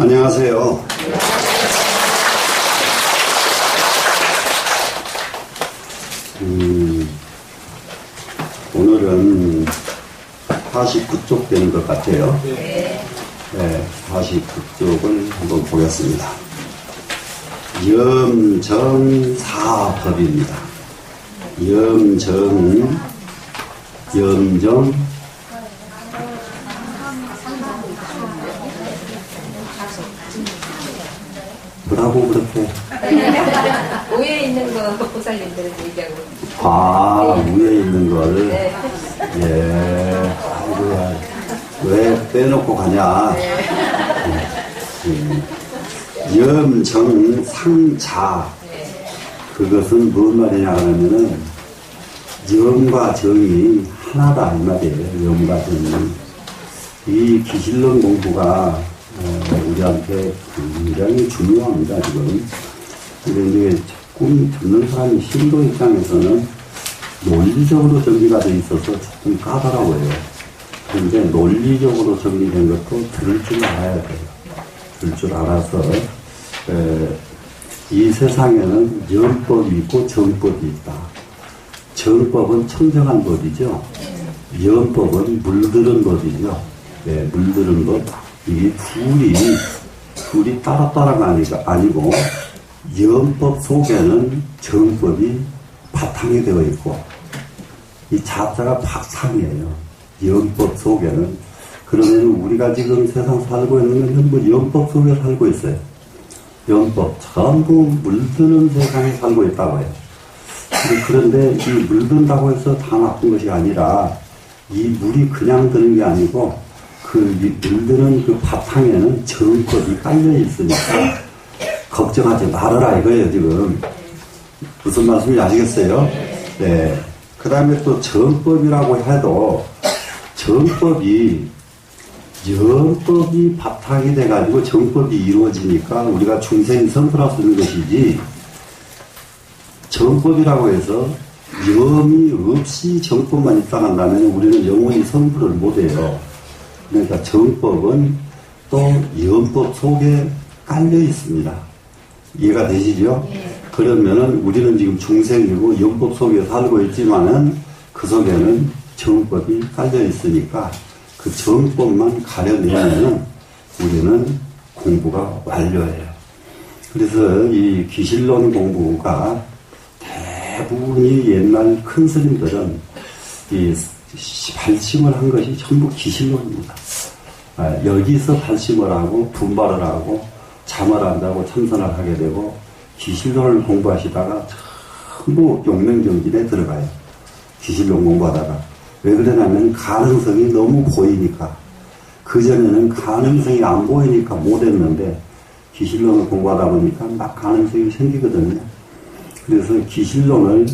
안녕하세요. 오늘은 49쪽 되는 것 같아요. 네, 49쪽을 한번 보겠습니다. 염정사법입니다. 염정, 뭐라고 그렇게? 위에 있는 거 보살님들은 얘기하고. 위에 있는 거를. 네. 예. 아이고야. 왜 빼놓고 가냐. 염정상자. 그것은 뭔 말이냐 하면은, 염과 정이 하나다, 이 말이에요. 염과 정이. 이 기실론 공부가, 우리한테 굉장히 중요합니다, 지금. 근데 이제 조금 듣는 사람이 신도 입장에서는 논리적으로 정리가 돼 있어서 조금 까다로워요. 그런데 논리적으로 정리된 것도 들을 줄 알아야 돼요. 들을 줄 알아서, 이 세상에는 염법이 있고 정법이 있다. 정법은 청정한 법이죠. 염법은 물들은 법이죠. 네, 물들은 법. 이게 둘이 따로따로가 아니고, 염법 속에는 정법이 바탕이 되어 있고, 이 자자가 바탕이에요. 염법 속에는. 그러면 우리가 지금 세상 살고 있는 건 전부 염법 속에 살고 있어요. 염법, 전부 물드는 세상에 살고 있다고 해요. 그런데 이 물든다고 해서 다 나쁜 것이 아니라, 이 물이 그냥 드는 게 아니고, 물드는 그 바탕에는 정법이 깔려 있으니까, 걱정하지 말아라 이거예요, 지금. 무슨 말씀인지 아시겠어요? 네. 그 다음에 또 정법이라고 해도, 염법이 바탕이 돼가지고 정법이 이루어지니까 우리가 중생이 성불할 수 있는 것이지, 정법이라고 해서 염이 없이 정법만 입당한다면 우리는 영원히 성불을 못해요. 그러니까 정법은 또 염법 속에 깔려 있습니다. 이해가 되시죠? 그러면은 우리는 지금 중생이고 염법 속에 살고 있지만은 그 속에는 정법이 깔려 있으니까 그 정법만 가려내면은 우리는 공부가 완료해요. 그래서 이 기실론 공부가 대부분이 옛날 큰 스님들은 이 발심을 한 것이 전부 기실론입니다. 여기서 발심을 하고 분발을 하고 잠을 한다고 참선을 하게 되고 기실론을 공부하시다가 전부 용맹정진에 들어가요. 기실론 공부하다가. 왜 그러냐면 가능성이 너무 보이니까. 그전에는 가능성이 안 보이니까 못했는데 기실론을 공부하다 보니까 막 가능성이 생기거든요. 그래서 기실론을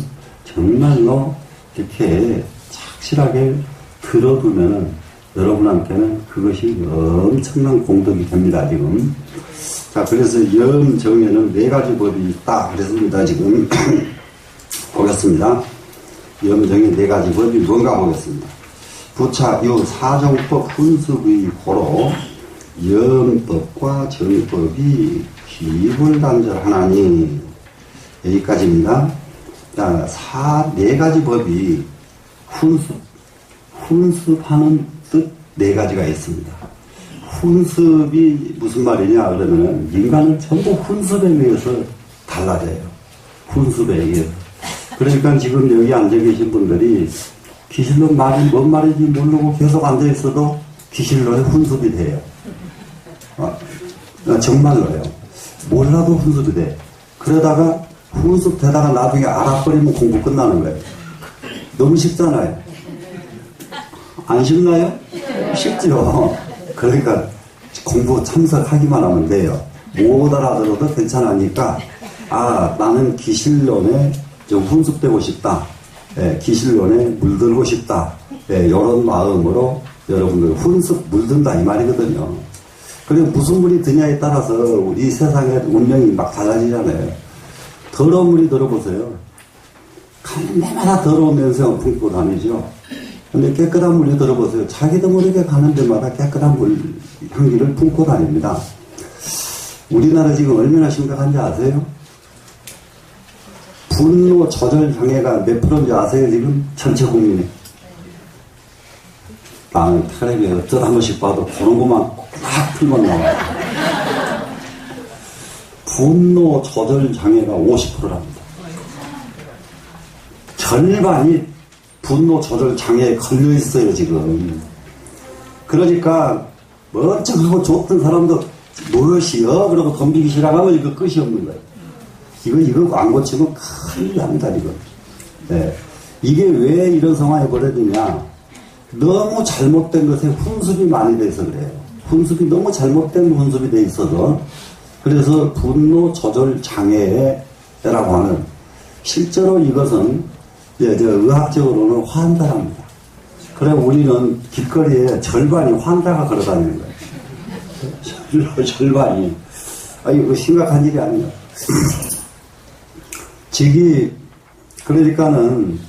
정말로 이렇게 착실하게 들어두면은 여러분한테는 그것이 엄청난 공덕이 됩니다, 지금. 자, 그래서 염정에는 4가지 법이 있다 그랬습니다, 지금. 보겠습니다. 염정의 4가지 법이 뭔가 보겠습니다. 부차, 유, 사정법, 훈습의 고로 염법과 정법이 기불단절하나니. 여기까지입니다. 자, 4가지 법이 훈습하는 뜻 4가지가 있습니다. 훈습이 무슨 말이냐 그러면 인간은 전부 훈습에 의해서 달라져요. 훈습에 의해서. 그러니까 지금 여기 앉아 계신 분들이 기실론 말이 뭔 말인지 모르고 계속 앉아 있어도 기실론에 훈습이 돼요. 정말로요. 몰라도 훈습이 돼. 그러다가 훈습 되다가 나중에 알아버리면 공부 끝나는 거예요. 너무 쉽잖아요. 안 쉽나요? 쉽죠. 그러니까 공부 참석하기만 하면 돼요. 못 알아들어도 괜찮으니까 나는 기실론에 좀 훈습되고 싶다. 기실론에 물들고 싶다. 이런 마음으로 여러분들 훈습 물든다 이 말이거든요. 그리고 무슨 물이 드냐에 따라서 우리 세상의 운명이 막 달라지잖아요. 더러운 물이 들어보세요. 가는 데마다 더러운 냄새가 품고 다니죠. 근데 깨끗한 물이 들어보세요. 자기도 모르게 가는 데마다 깨끗한 물 향기를 품고 다닙니다. 우리나라 지금 얼마나 심각한지 아세요? 분노 조절 장애가 몇 프로인지 아세요? 지금 전체 국민이. 나는 텔레비에 어쩌다 한 번씩 봐도 그런 것만 딱 풀만 나와요. 분노 조절 장애가 50%랍니다. 절반이 분노 조절 장애에 걸려 있어요, 지금. 그러니까 멀쩡하고 좋던 사람도 무엇이요? 그러고 덤비기 시작하면 이거 끝이 없는 거예요. 이거 안 고치면 큰일 납니다, 이거. 네. 이게 왜 이런 상황이 벌어지냐? 너무 잘못된 것에 훈습이 많이 돼서 그래요. 훈습이 너무 잘못된 훈습이 돼 있어서. 그래서 분노 조절 장애라고 하는, 실제로 이것은 의학적으로는 환자랍니다. 그래 우리는 길거리에 절반이 환자가 걸어다니는 거예요. 절반이. 이거 심각한 일이 아니에요. 그러니까는,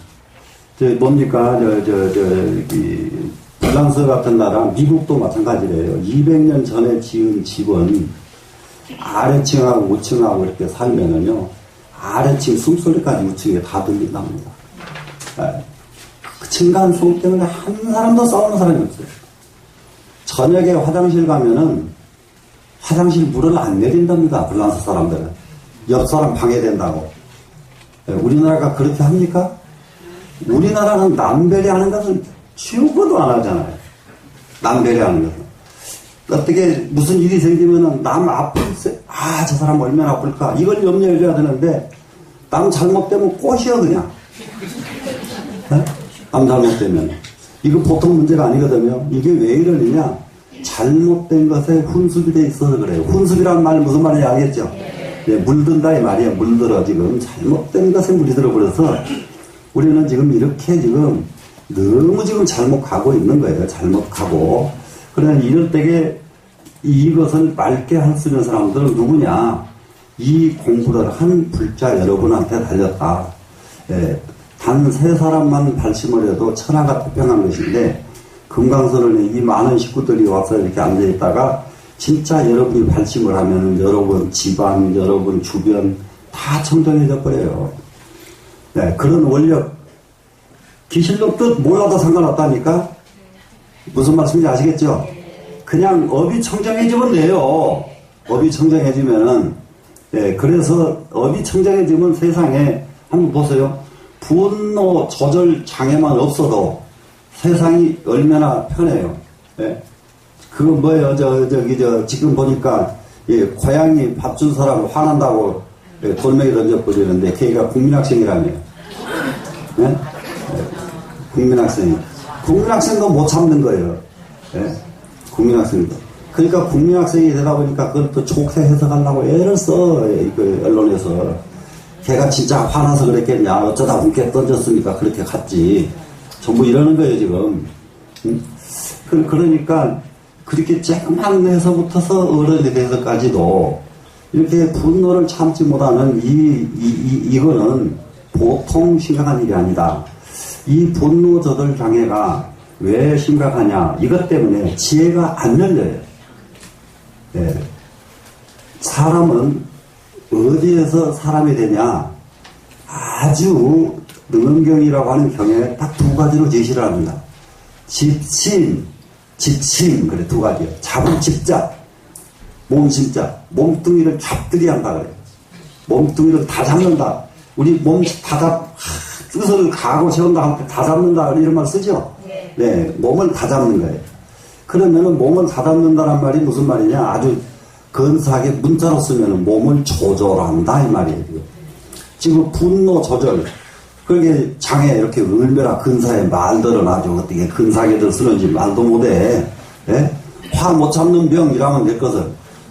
뭡니까, 프랑스 같은 나라, 미국도 마찬가지래요. 200년 전에 지은 집은 아래층하고 우층하고 이렇게 살면은요, 아래층 숨소리까지 우층에 다 들린답니다. 그 층간소음 때문에 한 사람도 싸우는 사람이 없어요. 저녁에 화장실 가면은 화장실 물을 안 내린답니다. 프랑스 사람들은. 옆 사람 방해된다고. 우리나라가 그렇게 합니까? 우리나라는 남배려하는 것은 치우고도 안 하잖아요. 남배려하는 것은. 어떻게 무슨 일이 생기면은 남 아플 때, 저 사람 얼마나 아플까? 이걸 염려해줘야 되는데 남 잘못되면 꽃이야 그냥. 네? 남 잘못되면. 이거 보통 문제가 아니거든요. 이게 왜 이러느냐? 잘못된 것에 훈습이 돼 있어서 그래요. 훈습이라는 말은 무슨 말인지 알겠죠? 네, 물든다 이 말이에요. 물들어 지금. 잘못된 것에 물이 들어버려서 우리는 지금 이렇게 지금 너무 지금 잘못 가고 있는 거예요. 잘못 가고. 그러나 이럴 때에 이것을 맑게 할 수 있는 사람들은 누구냐? 이 공부를 한 불자 여러분한테 달렸다. 예, 단 3사람만 발심을 해도 천하가 태평한 것인데, 금강선언에 이 많은 식구들이 와서 이렇게 앉아있다가 진짜 여러분이 발심을 하면 여러분 집안, 여러분 주변 다 청정해져 버려요. 네, 그런 원력, 귀신도 뜻 몰라도 상관없다니까? 무슨 말씀인지 아시겠죠? 그냥 업이 청정해지면 돼요. 업이 청정해지면은. 예, 그래서 업이 청정해지면 세상에, 한번 보세요. 분노 조절 장애만 없어도 세상이 얼마나 편해요. 예. 그거 뭐예요? 지금 보니까, 예, 고양이 밥 준 사람 화난다고, 예, 돌멩이 던져버리는데, 걔가 국민학생이라며요. 예? 예, 국민학생이. 국민학생도 못 참는 거예요. 예? 국민학생도. 그러니까 국민학생이 되다 보니까 그걸 또 좋게 해석하려고 애를 써, 그 언론에서. 걔가 진짜 화나서 그랬겠냐. 어쩌다 문께 던졌으니까 그렇게 갔지. 전부 이러는 거예요, 지금. 응? 그러니까, 그렇게 조금만 해서부터서 어른이 돼서까지도 이렇게 분노를 참지 못하는 이거는 보통 심각한 일이 아니다. 이 분노 조절 장애가 왜 심각하냐. 이것 때문에 지혜가 안 열려요. 예. 사람은 어디에서 사람이 되냐. 아주 능경이라고 하는 경에 딱 2가지로 제시를 합니다. 지침, 그래, 2가지요. 잡을 집자, 몸심자, 몸뚱이를 잡들이 한다 그래요. 몸뚱이를 다 잡는다. 우리 몸 다 뜻을 가고 세운다 할 때 다 잡는다 이런 말 쓰죠? 네, 몸을 다 잡는 거예요. 그러면은 몸을 다 잡는다란 말이 무슨 말이냐? 아주 근사하게 문자로 쓰면은 몸을 조절한다 이 말이에요. 지금 분노 조절, 그게 장애 이렇게 얼마나 근사해 말들은 아주 어떻게 근사하게들 쓰는지 말도 못해. 예? 화 못 참는 병이라면 될 것을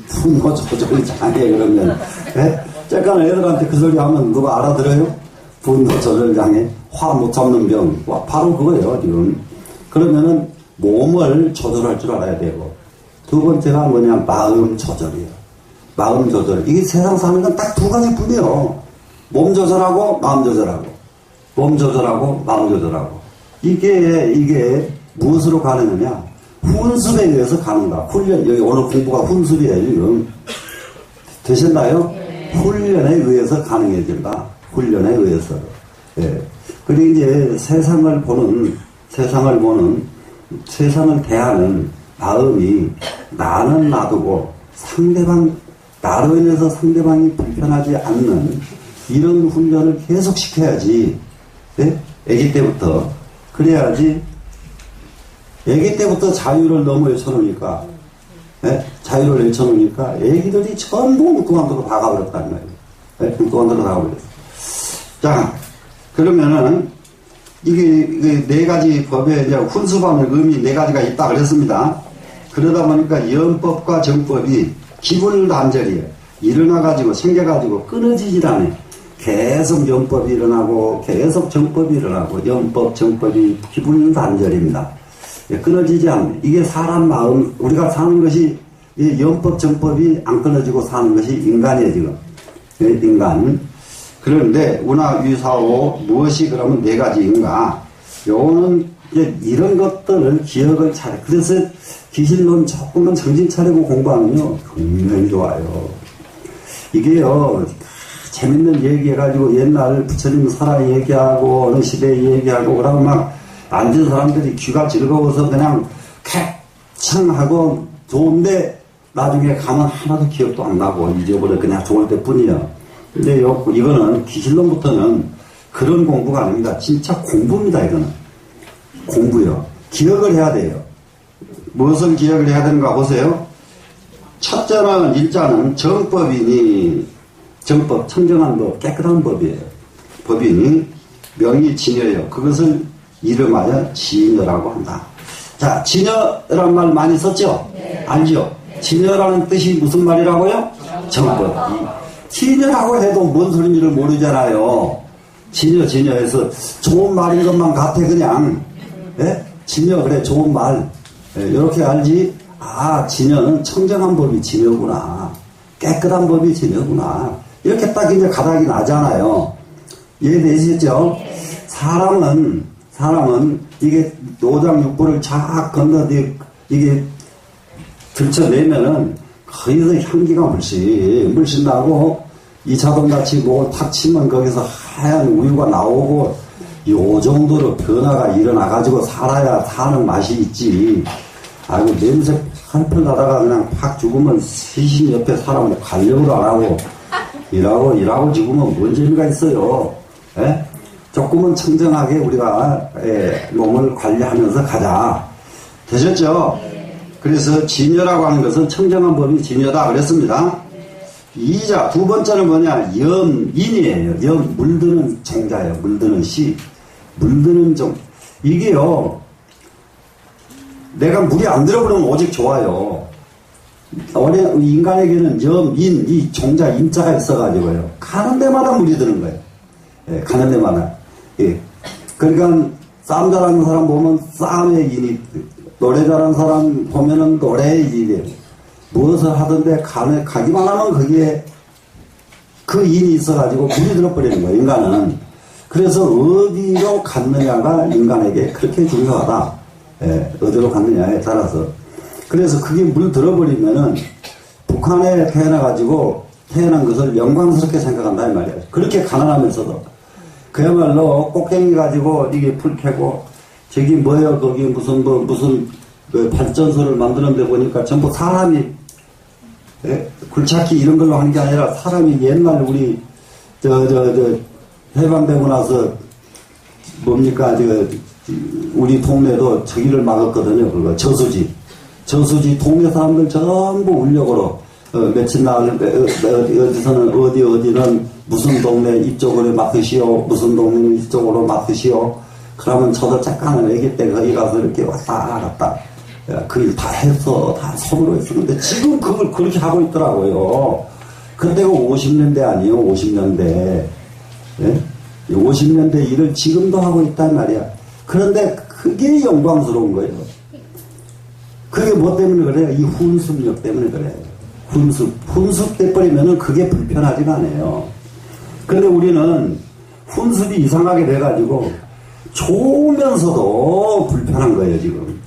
분노 조절 장애 그러면, 예? 잠깐 애들한테 그 소리 하면 누가 알아들어요? 분노 조절 장애, 화 못 참는 병, 바로 그거예요 지금. 그러면은 몸을 조절할 줄 알아야 되고, 2번째가 뭐냐, 마음 조절이에요. 마음 조절. 이게 세상 사는 건 딱 2가지뿐이에요. 몸 조절하고 마음 조절하고. 몸 조절하고 마음 조절하고. 이게 무엇으로 가느냐? 훈습에 의해서 가는가. 훈련, 여기 오늘 공부가 훈습이에요 지금. 되셨나요? 훈련에 의해서 가능해진다. 훈련에 의해서. 예. 그리고 이제 세상을 대하는 마음이 나는 놔두고 나로 인해서 상대방이 불편하지 않는 이런 훈련을 계속 시켜야지. 예? 아기 때부터. 그래야지. 아기 때부터 자유를 너무 외쳐놓으니까, 예? 자유를 외쳐놓으니까 아기들이 전부 묵두관으로 박아버렸단 말이에요. 예? 묵두관으로 박아버렸어. 자, 그러면은 이게 네 가지 법에 이제 훈수받는 의미 네 가지가 있다 그랬습니다. 그러다 보니까 연법과 정법이 기분 단절이에요. 일어나가지고 생겨가지고 끊어지질 않아요. 계속 연법이 일어나고 계속 정법이 일어나고 연법, 정법이 기분 단절입니다. 끊어지지 않아요. 이게 사람 마음, 우리가 사는 것이 이 연법, 정법이 안 끊어지고 사는 것이 인간이에요, 지금. 인간. 그런데 운하유사오 무엇이 그러면 네 가지인가? 요거는 이제 이런 것들을 기억을 잘해. 그래서 기실론 조금만 정신 차리고 공부하면요 굉장히 좋아요. 이게요 재밌는 얘기해가지고 옛날 부처님 살아 얘기하고 어느 시대 얘기하고 그러면 막 앉은 사람들이 귀가 즐거워서 그냥 쾌창하고 좋은데 나중에 가면 하나도 기억도 안 나고 잊어버려 그냥 좋을 때뿐이야. 근데 이거는 기실론부터는 그런 공부가 아닙니다. 진짜 공부입니다. 이거는 공부요. 기억을 해야 돼요. 무엇을 기억을 해야 되는가 보세요. 첫째는 일자는 정법이니 정법, 청정한 법, 깨끗한 법이에요. 법이니 명이 진여요. 그것을 이름하여 진여라고 한다. 자, 진여란 말 많이 썼죠? 네. 알죠? 네. 진여라는 뜻이 무슨 말이라고요? 정법. 진여라고 해도 뭔 소리인지를 모르잖아요. 진여해서 좋은 말인 것만 같아 그냥. 예? 진여 그래 좋은 말. 예, 이렇게 알지. 아 진여는 청정한 법이 진여구나. 깨끗한 법이 진여구나. 이렇게 딱 이제 가닥이 나잖아요. 이해되시죠? 사람은 이게 노장육부를 쫙 건너 이게 들쳐내면은 거기서 향기가 물씬 나고 이 자동같이 뭐 탁 치면 거기서 하얀 우유가 나오고 요 정도로 변화가 일어나가지고 살아야 사는 맛이 있지. 아이고 냄새 한풀 나다가 그냥 팍 죽으면 시신 옆에 사람 관력으로 안 하고 일하고 죽으면 뭔 재미가 있어요. 예? 조금은 청정하게 우리가 몸을 관리하면서 가자. 되셨죠? 그래서 진여라고 하는 것은 청정한 법이 진여다 그랬습니다. 이자 두 번째는 뭐냐? 염인이에요. 물드는 정자예요. 물드는 시. 물드는 정. 이게요. 내가 물이 안 들어버리면 오직 좋아요. 인간에게는 염인, 이 종자 인자가 있어가지고요. 가는 데마다 물이 드는 거예요. 예, 가는 데마다. 예. 그러니까 싸움 잘하는 사람 보면 싸움의 인이, 노래 잘하는 사람 보면은 노래의 인이에요. 무엇을 하던데 가기만 하면 거기에 그 인이 있어가지고 물이 들어버리는 거예요, 인간은. 그래서 어디로 갔느냐가 인간에게 그렇게 중요하다. 예, 어디로 갔느냐에 따라서. 그래서 그게 물 들어버리면은 북한에 태어난 것을 영광스럽게 생각한다, 이 말이에요. 그렇게 가난하면서도. 그야말로 꼭대기 가지고 이게 풀 캐고, 저기 뭐예요, 거기 무슨 발전소를 만드는데 보니까 전부 사람이, 예? 굴착기 이런 걸로 하는 게 아니라 사람이 옛날 우리, 해방되고 나서, 뭡니까, 우리 동네도 저기를 막았거든요, 그거. 저수지 동네 사람들 전부 울력으로, 며칠 나을, 어디는 무슨 동네 이쪽으로 맡으시오, 무슨 동네는 이쪽으로 맡으시오. 그러면 저도 잠깐은 애기 때 거기 가서 이렇게 왔다 갔다. 그 일 다 했어. 다 손으로 했었는데 지금 그걸 그렇게 하고 있더라고요. 그때가 50년대 아니에요, 50년대. 예? 50년대 일을 지금도 하고 있단 말이야. 그런데 그게 영광스러운 거예요. 그게 뭐 때문에 그래요? 이 훈습력 때문에 그래요. 훈습 돼버리면은 그게 불편하지가 않아요. 근데 우리는 훈습이 이상하게 돼가지고 좋으면서도 불편한 거예요, 지금.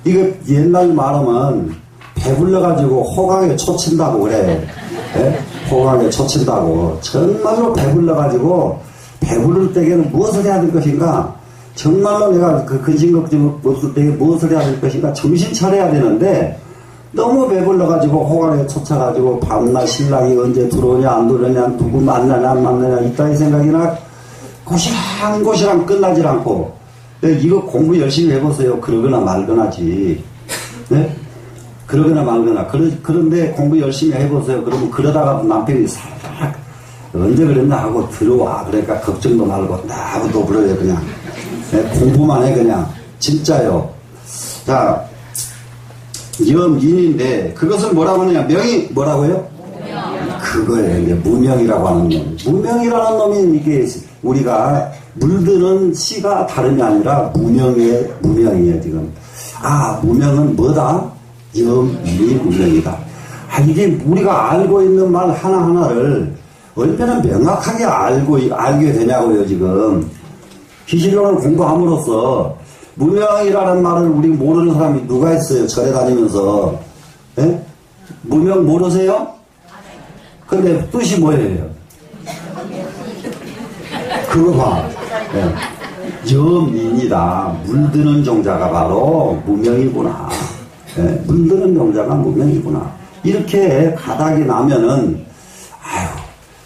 이거 옛날 말하면 배불러가지고 호강에 초친다고 그래. 예? 호강에 초친다고. 정말로 배불러가지고, 배부를 때에는 무엇을 해야 될 것인가? 정말로 내가 그 근심걱정 없을 때에 무엇을 해야 될 것인가? 정신 차려야 되는데, 너무 배불러가지고, 호강에 쫓아가지고, 밤낮 신랑이 언제 들어오냐, 안 들어오냐, 누구 만나냐, 안 만나냐, 이따위 생각이나, 고시랑 끝나질 않고, 네, 이거 공부 열심히 해보세요. 그러거나 말거나지. 네? 그러거나 말거나. 그런데 공부 열심히 해보세요. 그러면 그러다가 남편이 살짝 언제 그랬나 하고 들어와. 그러니까 걱정도 말고 나부터 불러요. 그냥. 네, 공부만 해 그냥. 진짜요. 자, 염인인데 그것을 뭐라고 하느냐. 명이 뭐라고요? 그거예요. 이제 무명이라고 하는 놈. 무명이라는 놈이 이게 우리가 물드는 씨가 다름이 아니라 무명이에요, 지금. 아, 무명은 뭐다? 염이 무명이다. 아, 이게 우리가 알고 있는 말 하나하나를 얼마나 명확하게 알게 되냐고요, 지금. 기실론을 공부함으로써 무명이라는 말을 우리 모르는 사람이 누가 있어요, 절에 다니면서. 예? 무명 모르세요? 근데 뜻이 뭐예요? 그거 봐. 예. 염인이다. 물드는 종자가 바로 무명이구나. 예. 물드는 종자가 무명이구나. 이렇게 가닥이 나면은, 아유,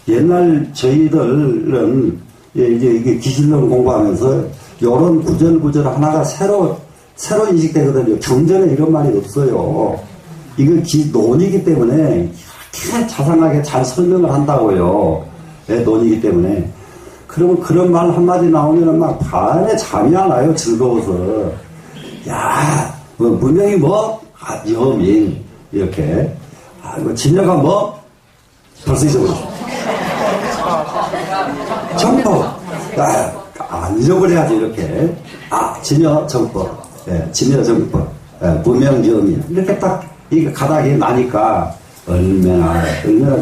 옛날 저희들은, 이제 이게 기실론 공부하면서, 요런 구절 하나가 새로 인식되거든요. 경전에 이런 말이 없어요. 이거 논이기 때문에, 이렇게 자상하게 잘 설명을 한다고요. 예, 논이기 때문에. 그러면 그런 말 한마디 나오면 막 밤에 잠이 안 와요. 즐거워서. 야, 뭐, 문명이 뭐? 아, 염인. 이렇게. 아, 뭐, 진여가 뭐? 벌써 잊어버렸어. 정법. 아, 안 잊어버려야지, 이렇게. 아, 진여 정법. 예, 진여 정법. 예, 문명 염인. 이렇게 딱, 이게 가닥이 나니까 얼마나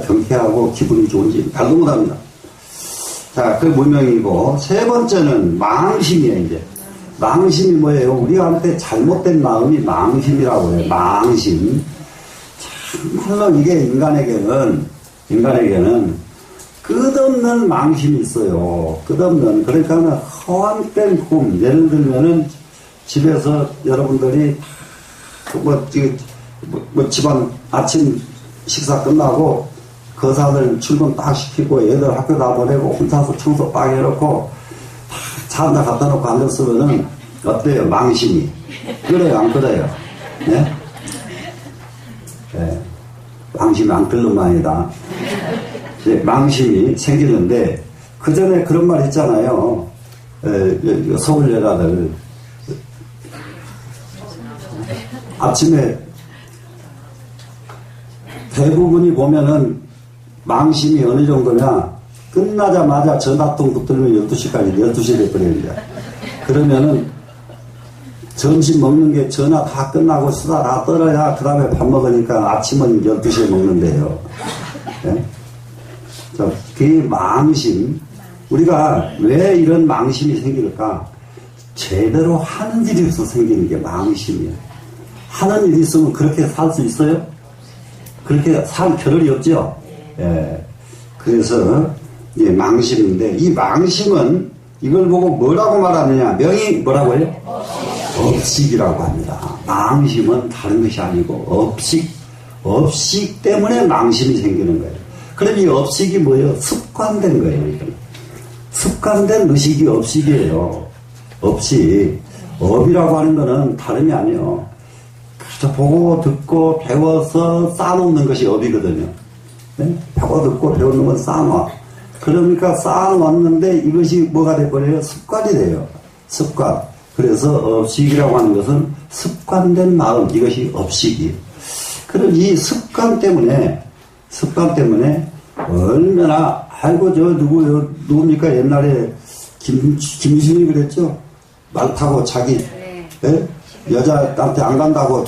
경쾌하고 기분이 좋은지 말도 못합니다. 자, 그 무명이고, 세 번째는 망심이에요, 이제. 망심이 뭐예요? 우리한테 잘못된 마음이 망심이라고 해요. 망심. 참말로 이게 인간에게는 끝없는 망심이 있어요. 끝없는. 그러니까 허황된 꿈. 예를 들면은 집에서 여러분들이 집안 아침 식사 끝나고 거사들 출근 딱 시키고 애들 학교 다 보내고 혼자서 청소 딱 해놓고 차 한다 갖다 놓고 앉았으면은 어때요? 망심이. 그래요? 안 그래요? 네? 네. 망심이 안 끓는 말이다. 망심이 생기는데 그 전에 그런 말 있잖아요. 서울 여자들 아침에 대부분이 보면은 망심이 어느 정도냐, 끝나자마자 전화통 붙들면 12시까지, 12시에 돼버립니다. 그러면은 점심 먹는 게 전화 다 끝나고 수다 다 떨어야 그 다음에 밥 먹으니까 아침은 12시에 먹는데요. 네? 자, 그 망심, 우리가 왜 이런 망심이 생길까? 제대로 하는 일이 없어서 생기는 게 망심이에요. 하는 일이 있으면 그렇게 살 수 있어요? 그렇게 살 겨를이 없죠? 예. 그래서, 예, 망심인데, 이 망심은 이걸 보고 뭐라고 말하느냐? 명이 뭐라고 해요? 업식이라고 합니다. 망심은 다른 것이 아니고, 업식 때문에 망심이 생기는 거예요. 그럼 이 업식이 뭐예요? 습관된 거예요, 이건. 습관된 의식이 업식이에요. 업식. 업이라고 하는 거는 다름이 아니에요. 그저 보고 듣고 배워서 쌓아놓는 것이 업이거든요. 네? 보고 듣고 배우는 건 쌓아놔. 그러니까 쌓아놨는데 이것이 뭐가 돼버려요? 습관이 돼요. 습관. 그래서 업식이라고 하는 것은 습관된 마음, 이것이 업식이에요. 그럼 이 습관 때문에 얼마나, 아이고 저 누굽니까? 옛날에 김신이 그랬죠? 말 타고 자기 네? 여자한테 안 간다고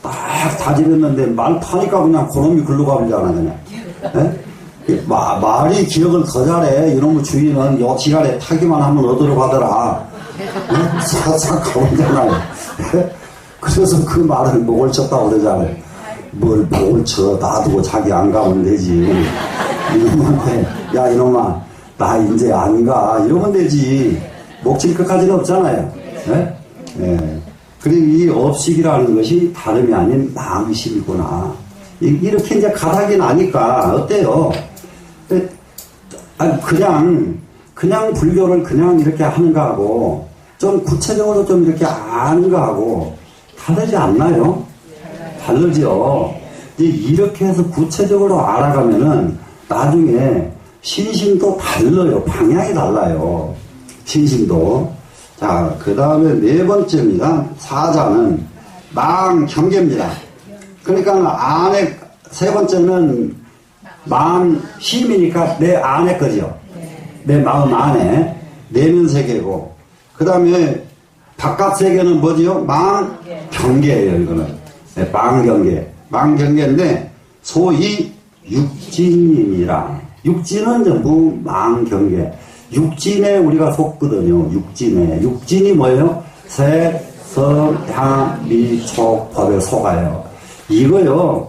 딱 다짐했는데 말 타니까 그냥 그놈이 글로 가버리잖아 그냥. 네? 말이 기억을 더 잘해. 이놈의 주인은 요 시간에 타기만 하면 어디로 가더라. 네? 싹싹 가버리잖아요. 네? 그래서 그 말을 목을 쳤다고 그러잖아요. 뭘 복을 쳐 놔두고 자기 안 가면 되지. 이놈한테 야 이놈아 나 이제 안 가 이러면 되지. 목질 끝까지는 없잖아요. 예? 예. 그리고 이 업식이라는 것이 다름이 아닌 낭심이구나. 이렇게 이제 가닥이 나니까 어때요? 아니 그냥 불교를 그냥 이렇게 하는 거하고 좀 구체적으로 좀 이렇게 아는 거하고 다르지 않나요? 다르죠. 이렇게 해서 구체적으로 알아가면은 나중에 신심도 달라요. 방향이 달라요. 신심도. 자, 그 다음에 네 번째입니다. 사자는 망경계입니다. 그러니까 안에, 세 번째는 마음 힘이니까 내 안에 거죠. 내 마음 안에 내면 세계고, 그 다음에 바깥 세계는 뭐지요? 망경계예요. 이거는 네, 망경계. 망경계인데 소위 육진이라. 육진은 전부 망경계. 육진에 우리가 속거든요. 육진에. 육진이 뭐예요? 색, 성, 향, 미, 촉, 법에 속아요. 이거요.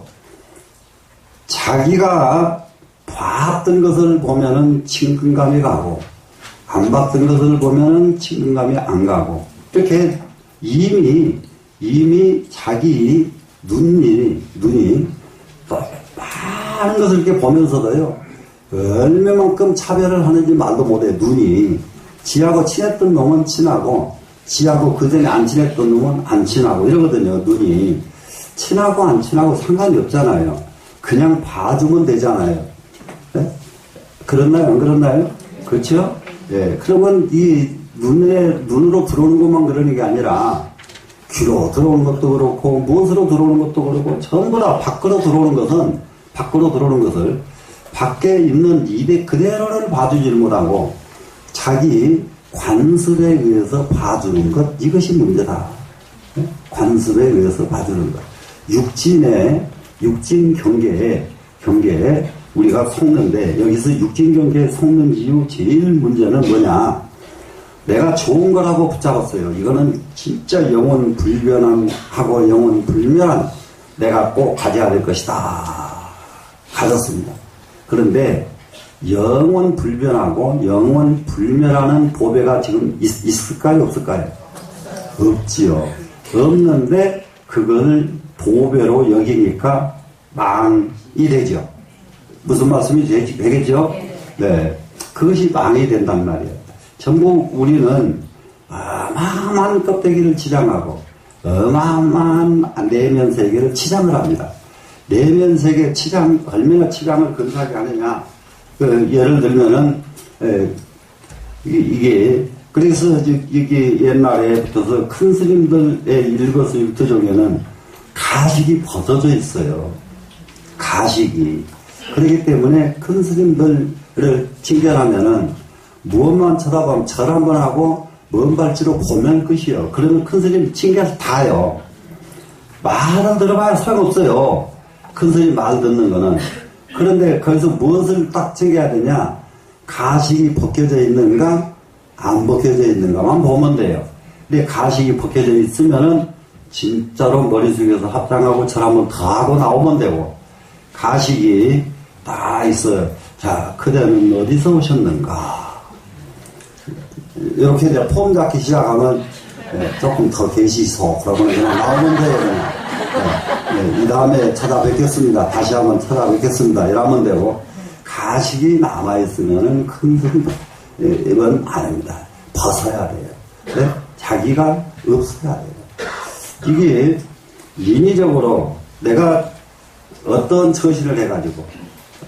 자기가 봤던 것을 보면은 친근감이 가고 안 봤던 것을 보면은 친근감이 안 가고 이렇게 이미 자기 눈이 많은 것을 이렇게 보면서도요. 얼마만큼 차별을 하는지 말도 못해. 눈이 지하고 친했던 놈은 친하고 지하고 그전에 안 친했던 놈은 안 친하고 이러거든요. 눈이 친하고 안 친하고 상관이 없잖아요. 그냥 봐주면 되잖아요. 네? 그렇나요? 안 그렇나요? 그렇죠? 예. 그러면 이 눈으로 들어오는 것만 그러는 게 아니라 귀로 들어오는 것도 그렇고 무엇으로 들어오는 것도 그렇고 전부 다 밖으로 들어오는 것을 밖에 있는 입에 그대로를 봐주지를 못하고 자기 관습에 의해서 봐주는 것, 이것이 문제다. 네? 관습에 의해서 봐주는 것. 육진 경계에 우리가 속는데 여기서 육진 경계에 속는 이유 제일 문제는 뭐냐? 내가 좋은 거라고 붙잡았어요. 이거는 진짜 영혼 불변하고 영혼 불멸한 내가 꼭 가져야 될 것이다. 가졌습니다. 그런데 영원 불변하고 영원 불멸하는 보배가 지금 있을까요? 없을까요? 없지요. 없는데 그걸 보배로 여기니까 망이 되죠. 무슨 말씀이 되겠죠? 네. 그것이 망이 된단 말이에요. 전부 우리는 어마어마한 껍데기를 치장하고 어마어마한 내면 세계를 치장을 합니다. 내면 세계 치장, 얼마나 치장을 근사하게 하느냐. 예를 들면은, 이게, 그래서 이게 옛날에 붙어서 큰 스님들의 일거수일투 중에는 가식이 벗어져 있어요. 가식이. 그렇기 때문에 큰 스님들을 칭견하면은 무엇만 쳐다보면 절 한번 하고 먼 발치로 보면 끝이요. 그러면 큰 스님 칭견 다요. 말을 들어봐야 소용없어요. 큰 스님 말 듣는 거는. 그런데 거기서 무엇을 딱 챙겨야 되냐? 가식이 벗겨져 있는가? 안 벗겨져 있는가만 보면 돼요. 근데 가식이 벗겨져 있으면은 진짜로 머릿속에서 합장하고 절 한번 더 하고 나오면 되고, 가식이 다 있어요. 자, 그대는 어디서 오셨는가? 이렇게 이제 폼 잡기 시작하면 조금 더 계시소. 그러면 그냥 나오면 돼요. 그냥. 이 다음에 찾아뵙겠습니다. 다시 한번 찾아뵙겠습니다. 이러면 되고, 가식이 남아있으면은 큰 이건 아닙니다. 벗어야 돼요. 네? 자기가 없어야 돼요. 이게 인위적으로 내가 어떤 처신을 해가지고,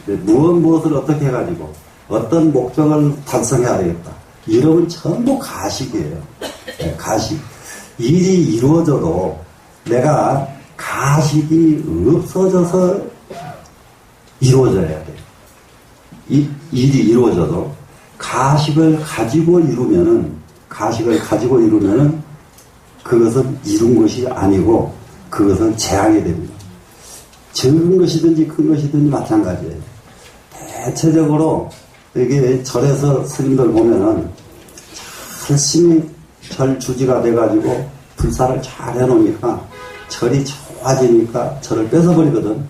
무엇을 어떻게 해가지고, 어떤 목적을 달성해야 되겠다. 이러면 전부 가식이에요. 네, 가식. 일이 이루어져도 내가 가식이 없어져서 이루어져야 돼요. 이 일이 이루어져도 가식을 가지고 이루면은 그것은 이룬 것이 아니고 그것은 재앙이 됩니다. 적은 것이든지 큰 것이든지 마찬가지예요. 대체적으로 이게 절에서 스님들 보면은 열심히 절 주지가 돼가지고 불사를 잘 해놓으니까 절이 좋아지니까 저를 뺏어버리거든.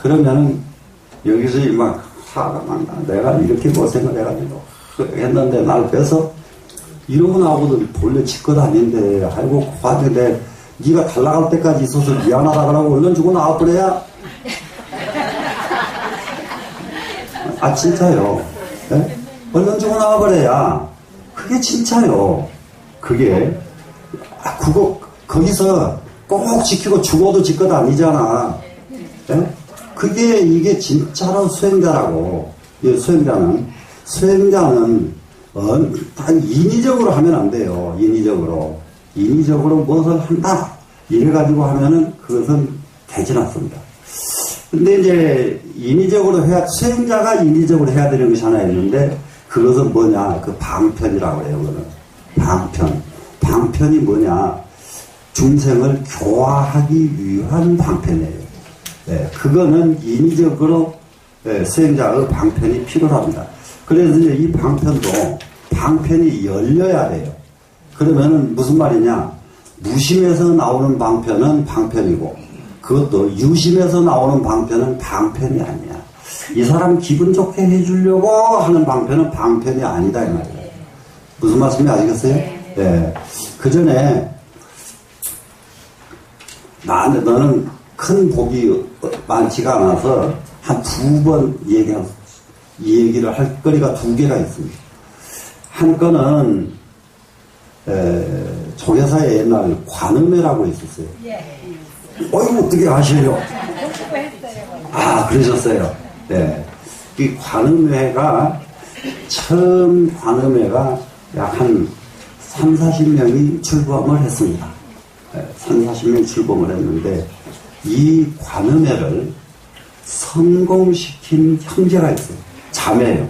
그러면은 여기서 막 화가 막 나. 내가 이렇게 고생을 해가지고 했는데 날 뺏어? 이러고 나오거든. 본래 지 것 아닌데. 아이고 화제인데 네가 달라갈 때까지 있어서 미안하다 그러고 얼른 주고 나와버려야. 아 진짜요. 네? 얼른 주고 나와버려야. 그게 진짜요. 그게 그거 거기서 꼭 지키고 죽어도 지 것 아니잖아. 네? 그게 이게 진짜로 수행자라고. 이 수행자는 다 인위적으로 하면 안 돼요. 인위적으로 무엇을 한다 이래가지고 하면은 그것은 되지 않습니다. 근데 이제 수행자가 인위적으로 해야 되는 것이 하나 있는데 그것은 뭐냐? 그 방편이라고 해요. 그거는 방편이 뭐냐? 중생을 교화하기 위한 방편이에요. 네, 그거는 인위적으로 수행자의 방편이 필요합니다. 그래서 이제 이 방편이 열려야 돼요. 그러면은 무슨 말이냐? 무심에서 나오는 방편은 방편이고, 그것도 유심에서 나오는 방편은 방편이 아니야. 이 사람 기분 좋게 해주려고 하는 방편은 방편이 아니다, 이 말이에요. 무슨 말씀인지 아시겠어요? 네. 그 전에, 나한테 너는 큰 복이 많지가 않아서 한 2번 이 얘기를 할 거리가 2개가 있습니다. 한 건은 조계사에 옛날 관음회라고 있었어요. 어이구 어떻게 아셔요? 아 그러셨어요. 네. 이 관음회가 처음 관음회가 약 한 30-40명이 출범을 했습니다. 30-40명이 출범을 했는데 이 관음회를 성공시킨 형제가 있어요. 자매예요.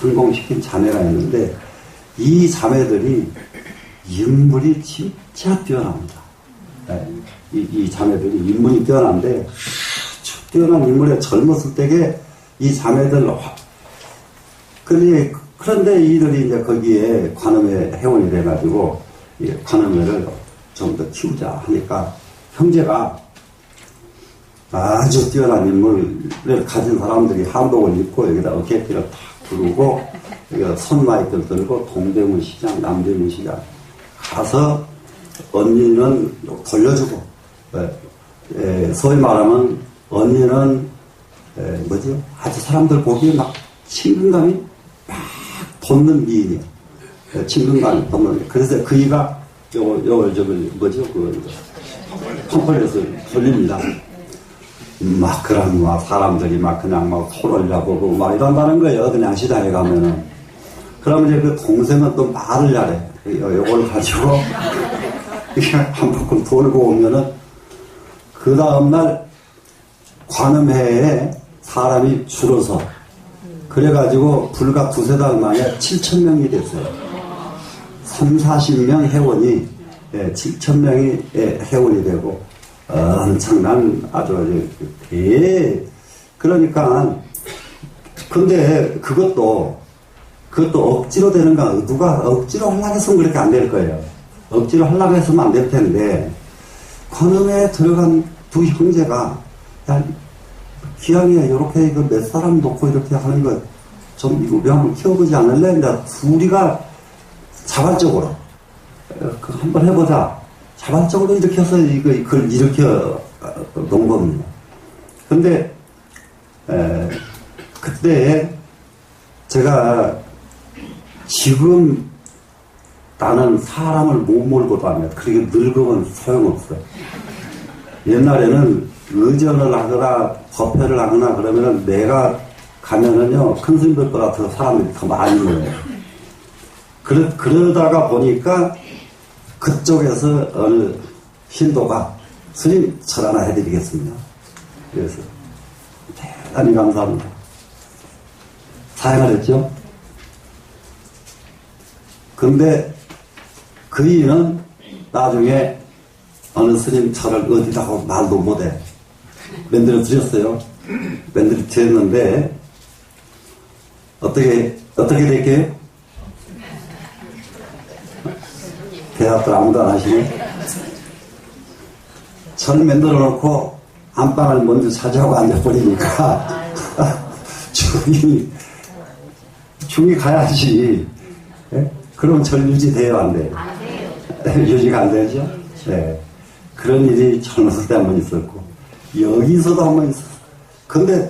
성공시킨 자매가 있는데 이 자매들이 인물이 진짜 뛰어납니다. 이 자매들이 인물이 뛰어난데 아주 뛰어난 인물에 젊었을 때에 이 자매들 그런데 이들이 이제 거기에 관음회 회원이 돼가지고 관음회를 좀 더 키우자 하니까 형제가 아주 뛰어난 인물을 가진 사람들이 한복을 입고 여기다 어깨띠를 탁 두르고 여기다 손마이크를 들고 동대문 시장, 남대문 시장 가서 언니는 돌려주고 소위 말하면 언니는 아주 사람들 보기에 막 친근감이 막 돋는 미인이야. 친근감이 돋는. 그래서 그이가 펌플렛을 돌립니다. 막 그런 사람들이 막 그냥 막 손을 잡고 막 이런다는 거예요. 그냥 시장에 가면은. 그러면 이제 그 동생은 또 말을 잘해. 요걸 가지고 이렇게 한 바퀴 돌고 오면은 그 다음날 관음회에 사람이 줄어서 그래가지고 불과 2-3달 만에 7,000명이 됐어요. 30-40명 회원이 7,000명이 회원이 되고 엄청난 아주 그러니까 근데 그것도 억지로 되는 거 누가 억지로 하려고 했으면 그렇게 안 될 거예요. 억지로 하려고 했으면 안 될 텐데 관음에 들어간 두 형제가 야 기왕에 이렇게 이거 몇 사람 놓고 이렇게 하는 거 좀 이거 우리 한번 키워보지 않을래? 이제 둘이가 자발적으로 한번 해보자. 자발적으로 이렇게 해서 이걸 이렇게 놓은 겁니다. 근데 그때 제가 지금 나는 사람을 못 몰고 다녀. 그렇게 늙으면 소용없어. 옛날에는 의전을 하거나 법회를 하거나 그러면은 내가 가면은요 큰 스님들 것 같아서 사람들이 더 많이 모여요. 그러다가 보니까 그쪽에서 어느 신도가 스님 절 하나 해드리겠습니다. 그래서 대단히 감사합니다. 사양을 했죠. 근데 그이는 나중에 어느 스님 절을 어디다 하고 말도 못해. 만들어 드렸어요. 만들어 드렸는데 어떻게 될게요? 대답들 아무도 안 하시네. 절 만들어 놓고 안방을 먼저 차지하고 앉아버리니까 중이 가야지. 예? 그럼 절 유지돼요, 안 돼요? 유지가 안 되죠? 네. 그런 일이 젊었을 때 한 번 있었고, 여기서도 한 번 있었어. 근데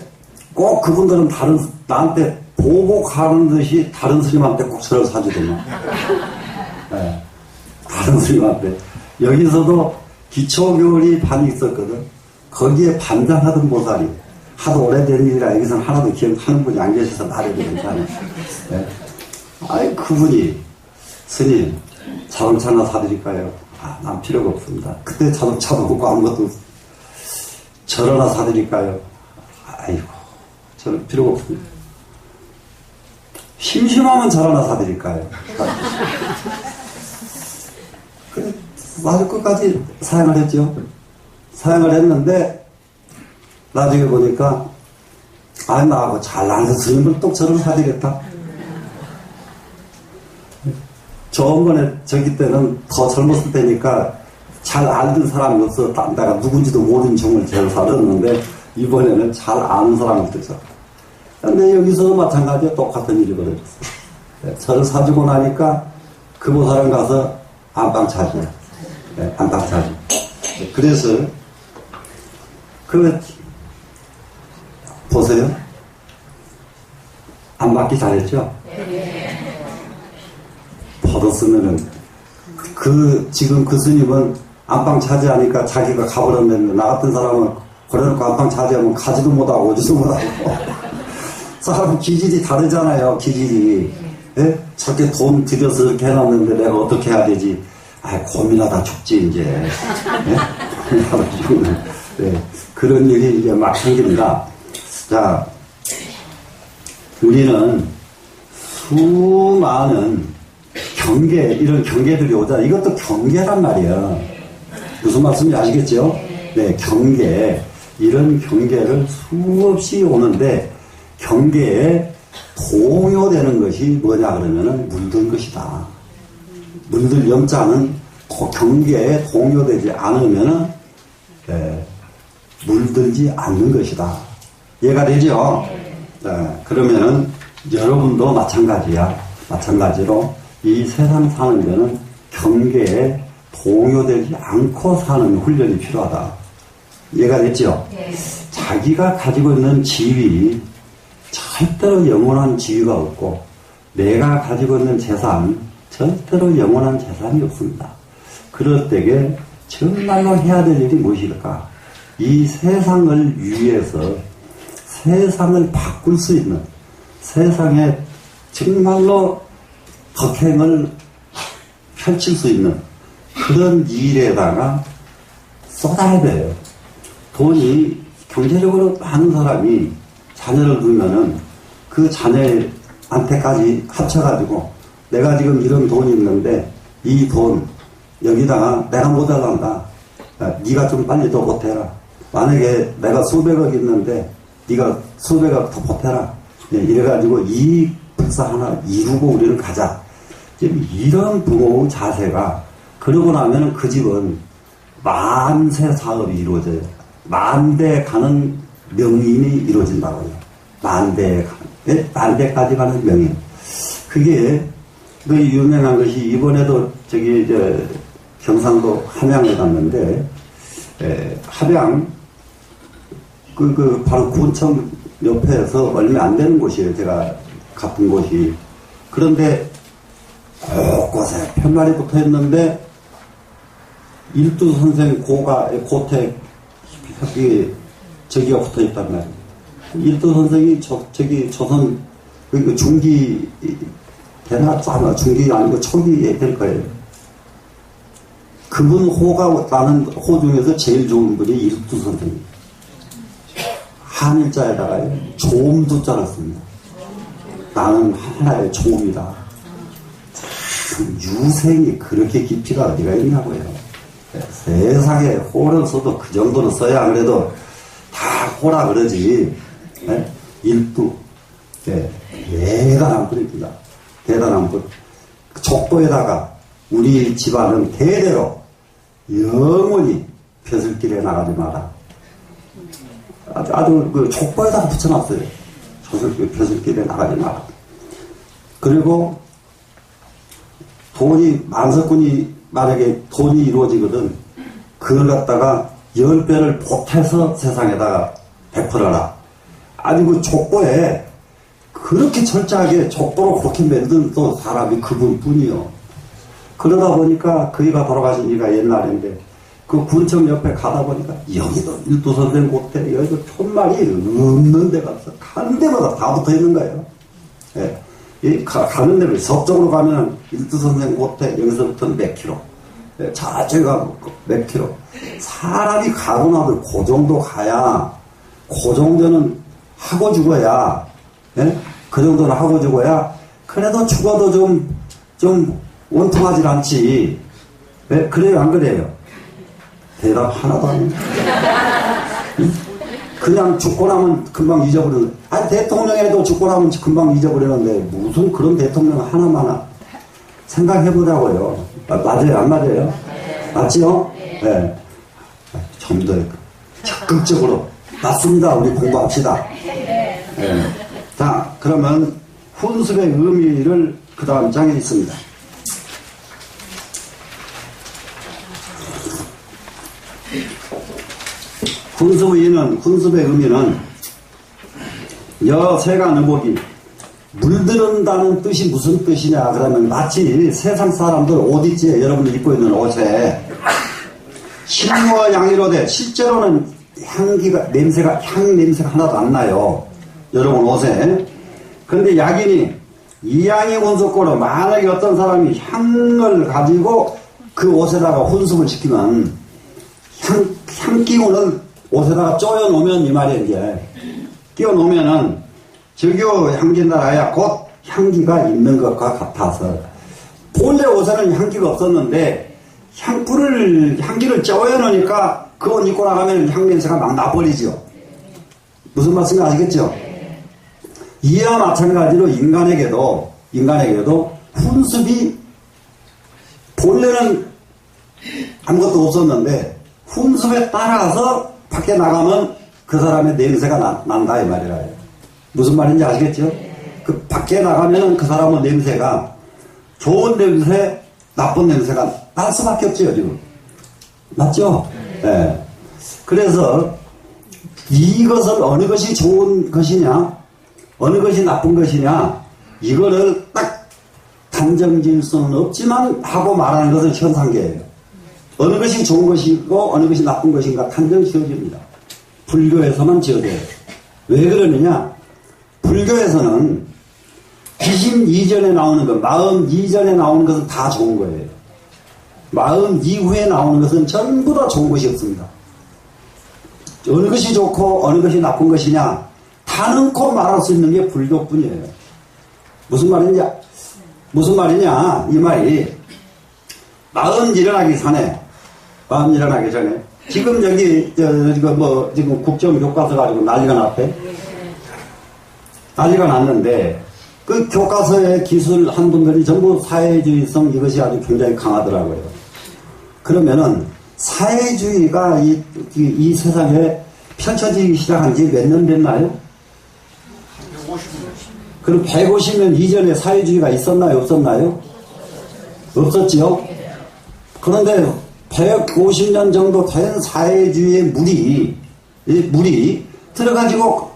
꼭 그분들은 나한테 보복하는 듯이 다른 스님한테 꼭 절을 사주더만. 네. 다른 스님한테. 여기서도 기초교리 반이 있었거든. 거기에 반장하던 보살이 하도 오래된 일이라 여기서는 하나도 기억하는 분이 안 계셔서 말해도 괜찮아요. 네. 아이, 그분이 스님 자동차 하나 사드릴까요? 아, 난 필요가 없습니다. 그때 자동차도 없고 아무것도 절 하나 사드릴까요? 아이고, 저는 필요가 없습니다. 심심하면 절 하나 사드릴까요? 그래, 아주 끝까지 사양을 했죠. 사양을 했는데 나중에 보니까 아, 나하고 잘나는 스님을 또 절을 사드리겠다. 저번에 저기 때는 더 젊었을 때니까 잘 알던 사람이 없어. 내가 누군지도 모르는 종을 절 사렸는데 이번에는 잘 아는 사람을 뜻어. 근데 여기서도 마찬가지로 똑같은 일이 벌어졌어. 절을 사주고 나니까 그 보살은 가서 안방 차지야. 네, 안방 차지. 그래서 보세요. 안 받기 잘했죠? 받았으면은 지금 그 스님은 안방 차지하니까 자기가 가버렸는데 나 같은 사람은 그래놓고 안방 차지하면 가지도 못하고 오지도 못하고 사람 기질이 다르잖아요. 기질이. 예? 저렇게 돈 들여서 이렇게 해놨는데 내가 어떻게 해야 되지? 아, 고민하다 죽지 이제. 예? 고민하다 죽는. 네. 그런 일이 이제 막 생깁니다. 자, 우리는 수많은 이런 경계들이 오자. 이것도 경계란 말이야. 무슨 말씀인지 아시겠죠? 네, 경계. 이런 경계를 수없이 오는데, 경계에 동요되는 것이 뭐냐 그러면은 물든 것이다. 물들 염자는 경계에 동요되지 않으면은, 물들지 않는 것이다. 이해가 되죠? 그러면은 여러분도 마찬가지야. 마찬가지로 이 세상 사는 데는 경계에 동요되지 않고 사는 훈련이 필요하다. 이해가 됐죠? 자기가 가지고 있는 지위, 절대로 영원한 지위가 없고 내가 가지고 있는 재산, 절대로 영원한 재산이 없습니다. 그럴 때에 정말로 해야 될 일이 무엇일까? 이 세상을 위해서 세상을 바꿀 수 있는, 세상에 정말로 덕행을 펼칠 수 있는 그런 일에다가 쏟아야 돼요. 돈이 경제적으로 많은 사람이 자녀를 두면은 그 자녀한테까지 합쳐가지고 내가 지금 이런 돈이 있는데 이 돈 여기다가 내가 모자란다. 네가 좀 빨리 더 보태라. 만약에 내가 수백억 있는데 네가 수백억 더 보태라. 이래가지고 이 불사 하나 이루고 우리는 가자. 이런 부모의 자세가 그러고 나면 그 집은 만세 사업이 이루어져요. 만대 가는 명인이 이루어진다고요. 만대까지 가는 명인. 그게 그 유명한 것이 이번에도 저기 이제 경상도 함양에 갔는데 함양 바로 군청 옆에서 얼마 안 되는 곳이에요. 제가 갔던 곳이. 그런데 곳곳에 편말이 붙어 있는데 일두 선생 고택 저기가 붙어 있단 말이에요. 일두 선생이 저기 조선 중기 되나 짜나 중기 아니고 초기에 될 거예요. 그분 호가 나는 호 중에서 제일 좋은 분이 일두 선생님. 한일자에다가 조음두자를 씁니다. 나는 하나의 조음이다. 유생이 그렇게 깊이가 어디가 있냐고요. 세상에 호를 써도 그 정도로 써야 안 그래도 다 호라 그러지. 일두. 대단한 분입니다. 대단한 분. 족보에다가 우리 집안은 대대로 영원히 벼슬길에 나가지 마라. 아주 그 족보에다가 붙여놨어요. 벼슬길에 나가지 마라. 그리고 만석군이 만약에 돈이 이루어지거든, 그걸 갖다가 10배를 보태서 세상에다가 베풀어라. 아니, 그 족보에 그렇게 철저하게 족보로 그렇게 만든 또 사람이 그분뿐이요. 그러다 보니까 그이가 돌아가신 지가 옛날인데, 그 군청 옆에 가다 보니까 여기도 일두선생 곳에 여기도 촌말이 없는 데가 없어. 가는 데마다 다 붙어 있는 거예요. 예. 가는 데를 서쪽으로 가면 일두선생 곳에 여기서부터는 몇 킬로, 예. 저쪽에 가면 몇 킬로. 사람이 가고 나도 그 정도 가야, 그 정도는 하고 죽어야, 예? 그 정도는 하고 죽어야, 그래도 죽어도 좀 원통하질 않지. 예? 그래요, 안 그래요? 대답 하나도 안 해. 그냥 죽고 나면 금방 잊어버리는. 아니, 대통령에도 죽고 나면 금방 잊어버리는데, 무슨 그런 대통령 하나만 생각해보자고요. 맞아요, 안 맞아요? 맞지요? 네. 좀 더 적극적으로. 맞습니다. 우리 공부합시다. 네. 자, 그러면 훈습의 의미를 그 다음 장에 있습니다. 훈습의 의미는 여세가 너보기, 물들은다는 뜻이 무슨 뜻이냐 그러면 마치 세상 사람들 옷 있지, 여러분들 입고 있는 옷에 신무와 양이로되 실제로는 향 냄새가 하나도 안 나요, 여러분 옷에. 그런데 약인이 이양이 혼속고로 만약에 어떤 사람이 향을 가지고 그 옷에다가 혼습을 시키면 향 기운을 옷에다가 쪼여 놓으면, 이 말이에요. 이제 끼워 놓으면은 적요 향기나라야 곧 향기가 있는 것과 같아서, 본래 옷에는 향기가 없었는데 향기를 쪼여 놓으니까 그 옷 입고 나가면 향냄새가 막 나버리죠. 무슨 말씀인지 아시겠죠? 이와 마찬가지로 인간에게도 훈습이 본래는 아무것도 없었는데 훈습에 따라서 밖에 나가면 그 사람의 냄새가 난다, 이 말이에요. 무슨 말인지 아시겠죠? 그 밖에 나가면 그 사람의 냄새가 좋은 냄새, 나쁜 냄새가 날 수밖에 없죠, 지금. 맞죠? 네. 그래서 이것을 어느 것이 좋은 것이냐, 어느 것이 나쁜 것이냐, 이거를 딱 단정 지을 수는 없지만 하고 말하는 것은 현상계예요. 어느 것이 좋은 것이고 어느 것이 나쁜 것인가 단정 지어집니다. 불교에서만 지어져요. 왜 그러느냐? 불교에서는 기심 이전에 나오는 것, 마음 이전에 나오는 것은 다 좋은 거예요. 마음 이후에 나오는 것은 전부 다 좋은 것이 없습니다. 어느 것이 좋고 어느 것이 나쁜 것이냐 다놓고 말할 수 있는 게 불교뿐이에요. 무슨 말이냐? 이 말이 마음 일어나기 전에 지금 여기 지금 국정 교과서 가지고 난리가 났는데 그 교과서에 기술한 분들이 전부 사회주의성 이것이 아주 굉장히 강하더라고요. 그러면은 사회주의가 이 세상에 펼쳐지기 시작한 지 몇 년 됐나요? 150년. 그럼 150년 이전에 사회주의가 있었나요? 없었나요? 없었지요? 그런데 150년 정도 된 사회주의의 물이 들어가지고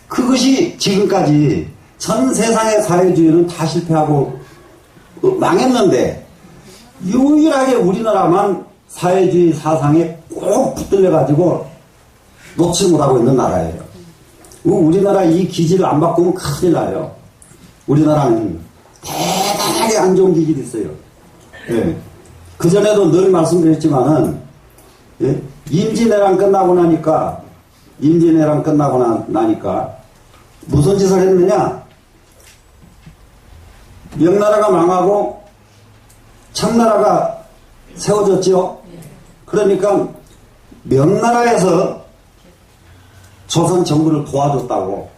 그것이 지금까지 전 세상의 사회주의는 다 실패하고 망했는데 유일하게 우리나라만 사회주의 사상에 꼭 붙들려가지고 놓지 못하고 있는 나라예요. 우리나라 이 기질을 안 바꾸면 큰일 나요. 우리나라는 대단하게 안 좋은 기질이 있어요. 예. 그전에도 늘 말씀드렸지만은, 예? 임진왜란 끝나고 나니까 무슨 짓을 했느냐? 명나라가 망하고 청나라가 세워졌죠. 그러니까 명나라에서 조선 정부를 도와줬다고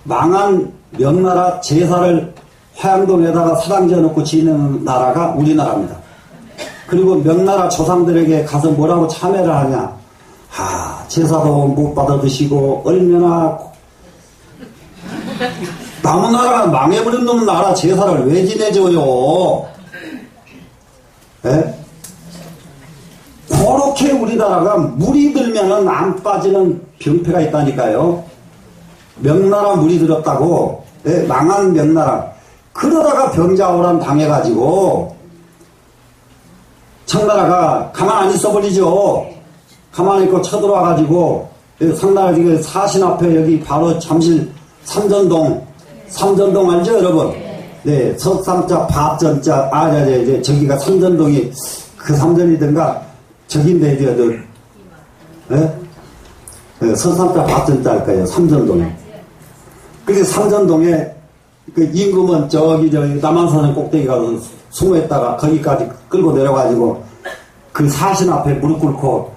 망한 명나라 제사를 화양동에다가 사당 지어놓고 지내는 나라가 우리나라입니다. 그리고 명나라 조상들에게 가서 뭐라고 참회를 하냐. 제사도 못 받아 드시고 얼마나 남은 나라가 망해버린 놈 나라 제사를 왜 지내줘요? 예? 그렇게 우리나라가 물이 들면은 안 빠지는 병폐가 있다니까요. 명나라 물이 들었다고, 예? 망한 명나라. 그러다가 병자호란 당해가지고 청나라가 가만 안 있어버리죠. 가만히 있고 쳐들어와가지고 상나라 지금 사신 앞에 여기 바로 잠실 삼전동 알죠 여러분? 네, 석삼자 밥전자 저기가 삼전동이 그 삼전이든가 저긴데 네, 석삼자 밥전자 할까요? 삼전동에. 그래서 삼전동에 그 임금은 저기 남한산의 꼭대기 가서 수모했다가 거기까지 끌고 내려가지고 그 사신 앞에 무릎 꿇고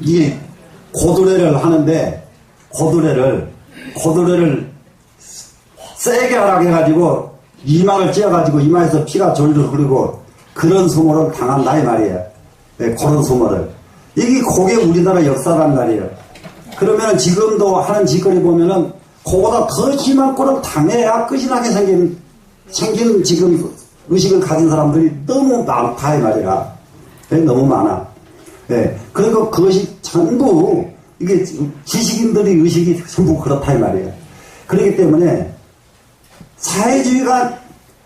이게 고두례를 하는데 고두례를 세게 하라고 해가지고 이마를 찧어가지고 이마에서 피가 졸졸 흐르고 그런 수모를 당한다 이 말이에요. 네, 그런 수모를. 이게 그게 우리나라 역사란 말이에요. 그러면 지금도 하는 짓거리 보면은 그보다 더 심한 꼴을 당해야 끝이나게 생긴 지금 의식을 가진 사람들이 너무 많다 이 말이라. 네, 너무 많아. 네, 그리고 그것이 전부 이게 지식인들의 의식이 전부 그렇다 이 말이에요. 그렇기 때문에 사회주의가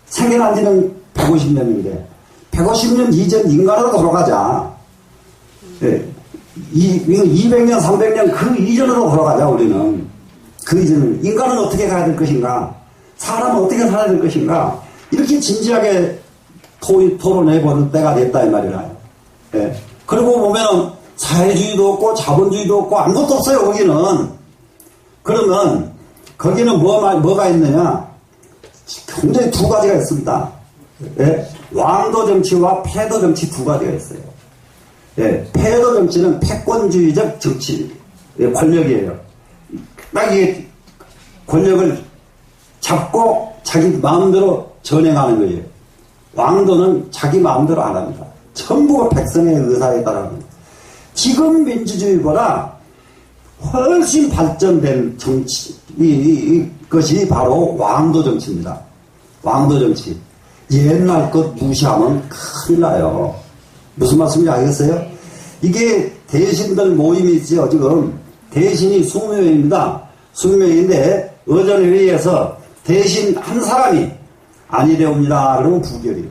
생겨난 지는 150년인데 150년 이전 인간으로 돌아가자. 네, 200년 300년 그 이전으로 돌아가자. 우리는 그 이전은 인간은 어떻게 가야 될 것인가, 사람은 어떻게 살아야 될 것인가, 이렇게 진지하게 토론해보는 때가 됐다 이 말이라. 네. 그리고 보면은 사회주의도 없고 자본주의도 없고 아무것도 없어요 거기는. 그러면 거기는 뭐가 있느냐, 굉장히 두 가지가 있습니다. 예? 왕도 정치와 패도 정치 두 가지가 있어요. 예? 패도 정치는 패권주의적 정치, 예, 권력이에요. 딱 이게 권력을 잡고 자기 마음대로 전행하는 거예요. 왕도는 자기 마음대로 안 합니다. 전부가 백성의 의사에 따라합니다. 지금 민주주의보다 훨씬 발전된 정치, 이것이 바로 왕도 정치입니다. 왕도 정치. 옛날 것 무시하면 큰일 나요. 무슨 말씀인지 알겠어요? 이게 대신들 모임이 있죠. 지금 대신이 20명입니다. 20명인데 어전 회의에서 대신 한 사람이 아니래옵니다. 그러면 부결이에요.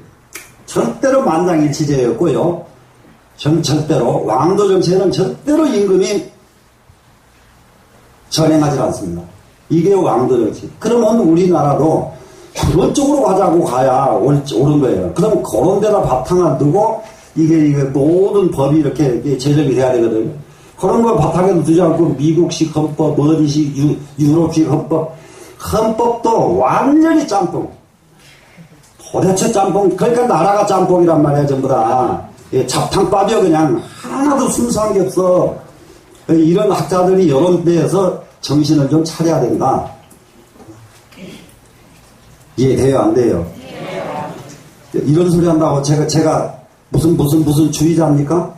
절대로 만장일치제였고요. 절대로 왕도 정치에는 절대로 임금이 전행하지 않습니다. 이게 왕도 정치. 그러면 우리나라도 그런 쪽으로 가자고 가야 옳은 거예요. 그럼 그런 데다 바탕을 두고 이게 모든 법이 이렇게 제정이 돼야 되거든요. 그런 걸 바탕에 두지 않고 미국식 헌법, 어디식 유럽식 헌법도 완전히 짬뽕. 도대체 짬뽕. 그러니까 나라가 짬뽕이란 말이야 전부 다. 잡탕 빠져 그냥 하나도 순수한 게 없어. 이런 학자들이 이런 데에서 정신을 좀 차려야 된다. 이해돼요 안 돼요? 이런 소리 한다고 제가 무슨 주의자입니까?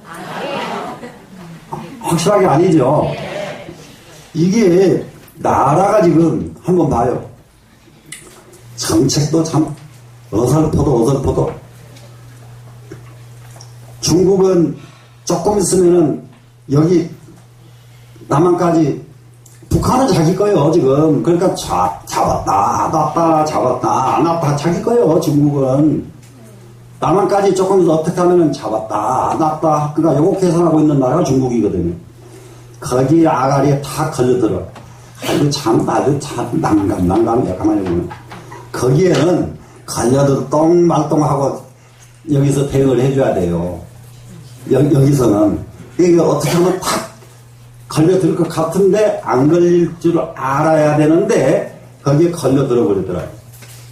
확실하게 아니죠. 이게 나라가 지금 한번 봐요. 정책도 참 어설퍼도 중국은 조금 있으면은 여기 남한까지 북한은 자기 거예요 지금. 그러니까 잡았다 안 왔다 자기 거예요 중국은. 남한까지 조금 더 어떻게 하면은 잡았다 안 왔다, 그러니까 요거 계산하고 있는 나라가 중국이거든요. 거기 아가리에 다 걸려들어. 아주 참 난감이야 가만히 보면. 거기에는 걸려도 똥말똥하고 여기서 대응을 해줘야 돼요. 여기서는 이게 어떻게 하면 탁 걸려들 것 같은데 안 걸릴 줄 알아야 되는데 거기에 걸려들어 버리더라고요.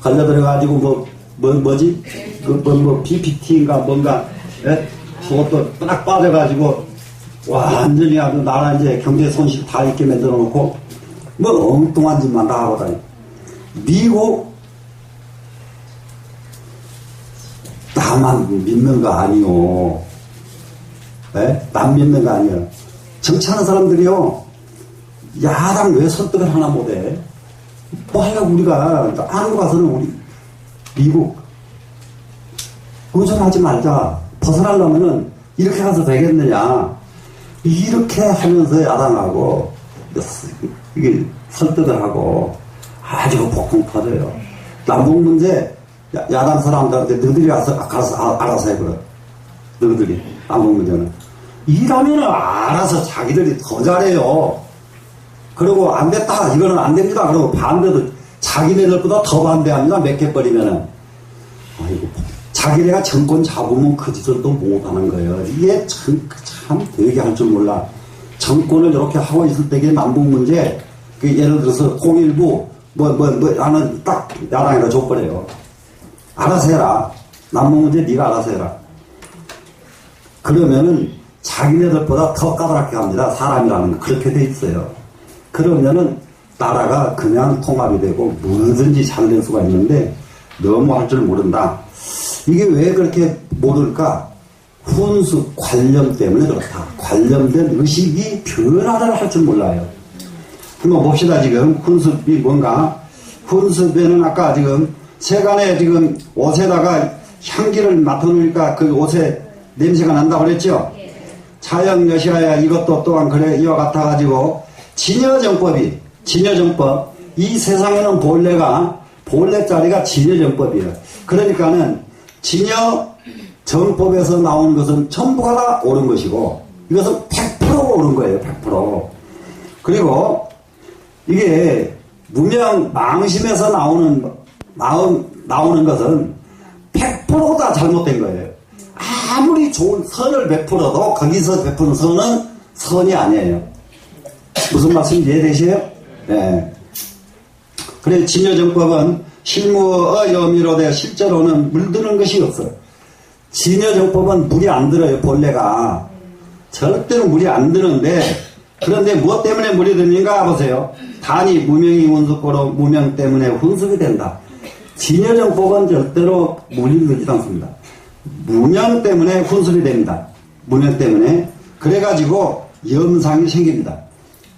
걸려들어가지고 뭐지? BPT인가 뭔가, 예? 그것도 딱 빠져가지고, 완전히 아주 나라 이제 경제 손실 다 있게 만들어 놓고, 엉뚱한 짓만 다 하고 다니. 미국, 나만 믿는 거 아니요. 네? 남 믿는 거 아니에요. 정치하는 사람들이요. 야당 왜 설득을 하나 못해? 뭐 하려고 우리가 아는 거 가서는 우리 미국 의존하지 말자. 벗어나려면은 이렇게 가서 되겠느냐. 이렇게 하면서 야당하고 이게 설득을 하고 아주 복통 터져요. 남북 문제 야당 사람들한테 너희들이 가서 알아서 해버려. 너희들이 남북 문제는 이러면은 알아서 자기들이 더 잘해요. 그리고 안 됐다 이거는 안 됩니다. 그리고 반대도 자기네들보다 더 반대합니다. 몇 개 버리면은 아이고 자기네가 정권 잡으면 그 짓을 또 못하는 거예요. 이게 참 되게 할 줄 몰라. 정권을 이렇게 하고 있을 때에 남북 문제 그 예를 들어서 통일부 나는 딱 야당에다 줘버려요. 알아서 해라. 남북 문제 네가 알아서 해라. 그러면은 자기네들보다 더 까다롭게 합니다. 사람이라는 건 그렇게 돼 있어요. 그러면은 나라가 그냥 통합이 되고 뭐든지 잘 될 수가 있는데 너무 할 줄 모른다. 이게 왜 그렇게 모를까? 훈수 관념 때문에 그렇다. 관념된 의식이 변화를 할 줄 몰라요. 한번 봅시다. 지금 훈수비 뭔가? 훈수비는 아까 지금 세간에 지금 옷에다가 향기를 맡아놓으니까 그 옷에 냄새가 난다고 그랬죠? 자영여시하야 이것도 또한 그래 이와 같아가지고 진여정법 이 세상에는 본래 자리가 진여정법이에요. 그러니까는 진여정법에서 나온 것은 전부가 다 옳은 것이고 이것은 100% 옳은 거예요. 100%. 그리고 이게 무명 망심에서 나오는 것은 100% 다 잘못된 거예요. 아무리 좋은 선을 베풀어도 거기서 베푸는 선은 선이 아니에요. 무슨 말씀인지 이해되세요? 네. 그래 진여정법은 실무의 여미로되 실제로는 물드는 것이 없어요. 진여정법은 물이 안 들어요. 본래가 절대로 물이 안 드는데 그런데 무엇 때문에 물이 드는가 보세요. 단이 무명이 운수고로 무명 때문에 훈숙이 된다. 진여정법은 절대로 물이 들지 않습니다. 무명 때문에 훈숙이 됩니다. 무명 때문에 그래가지고 염상이 생깁니다.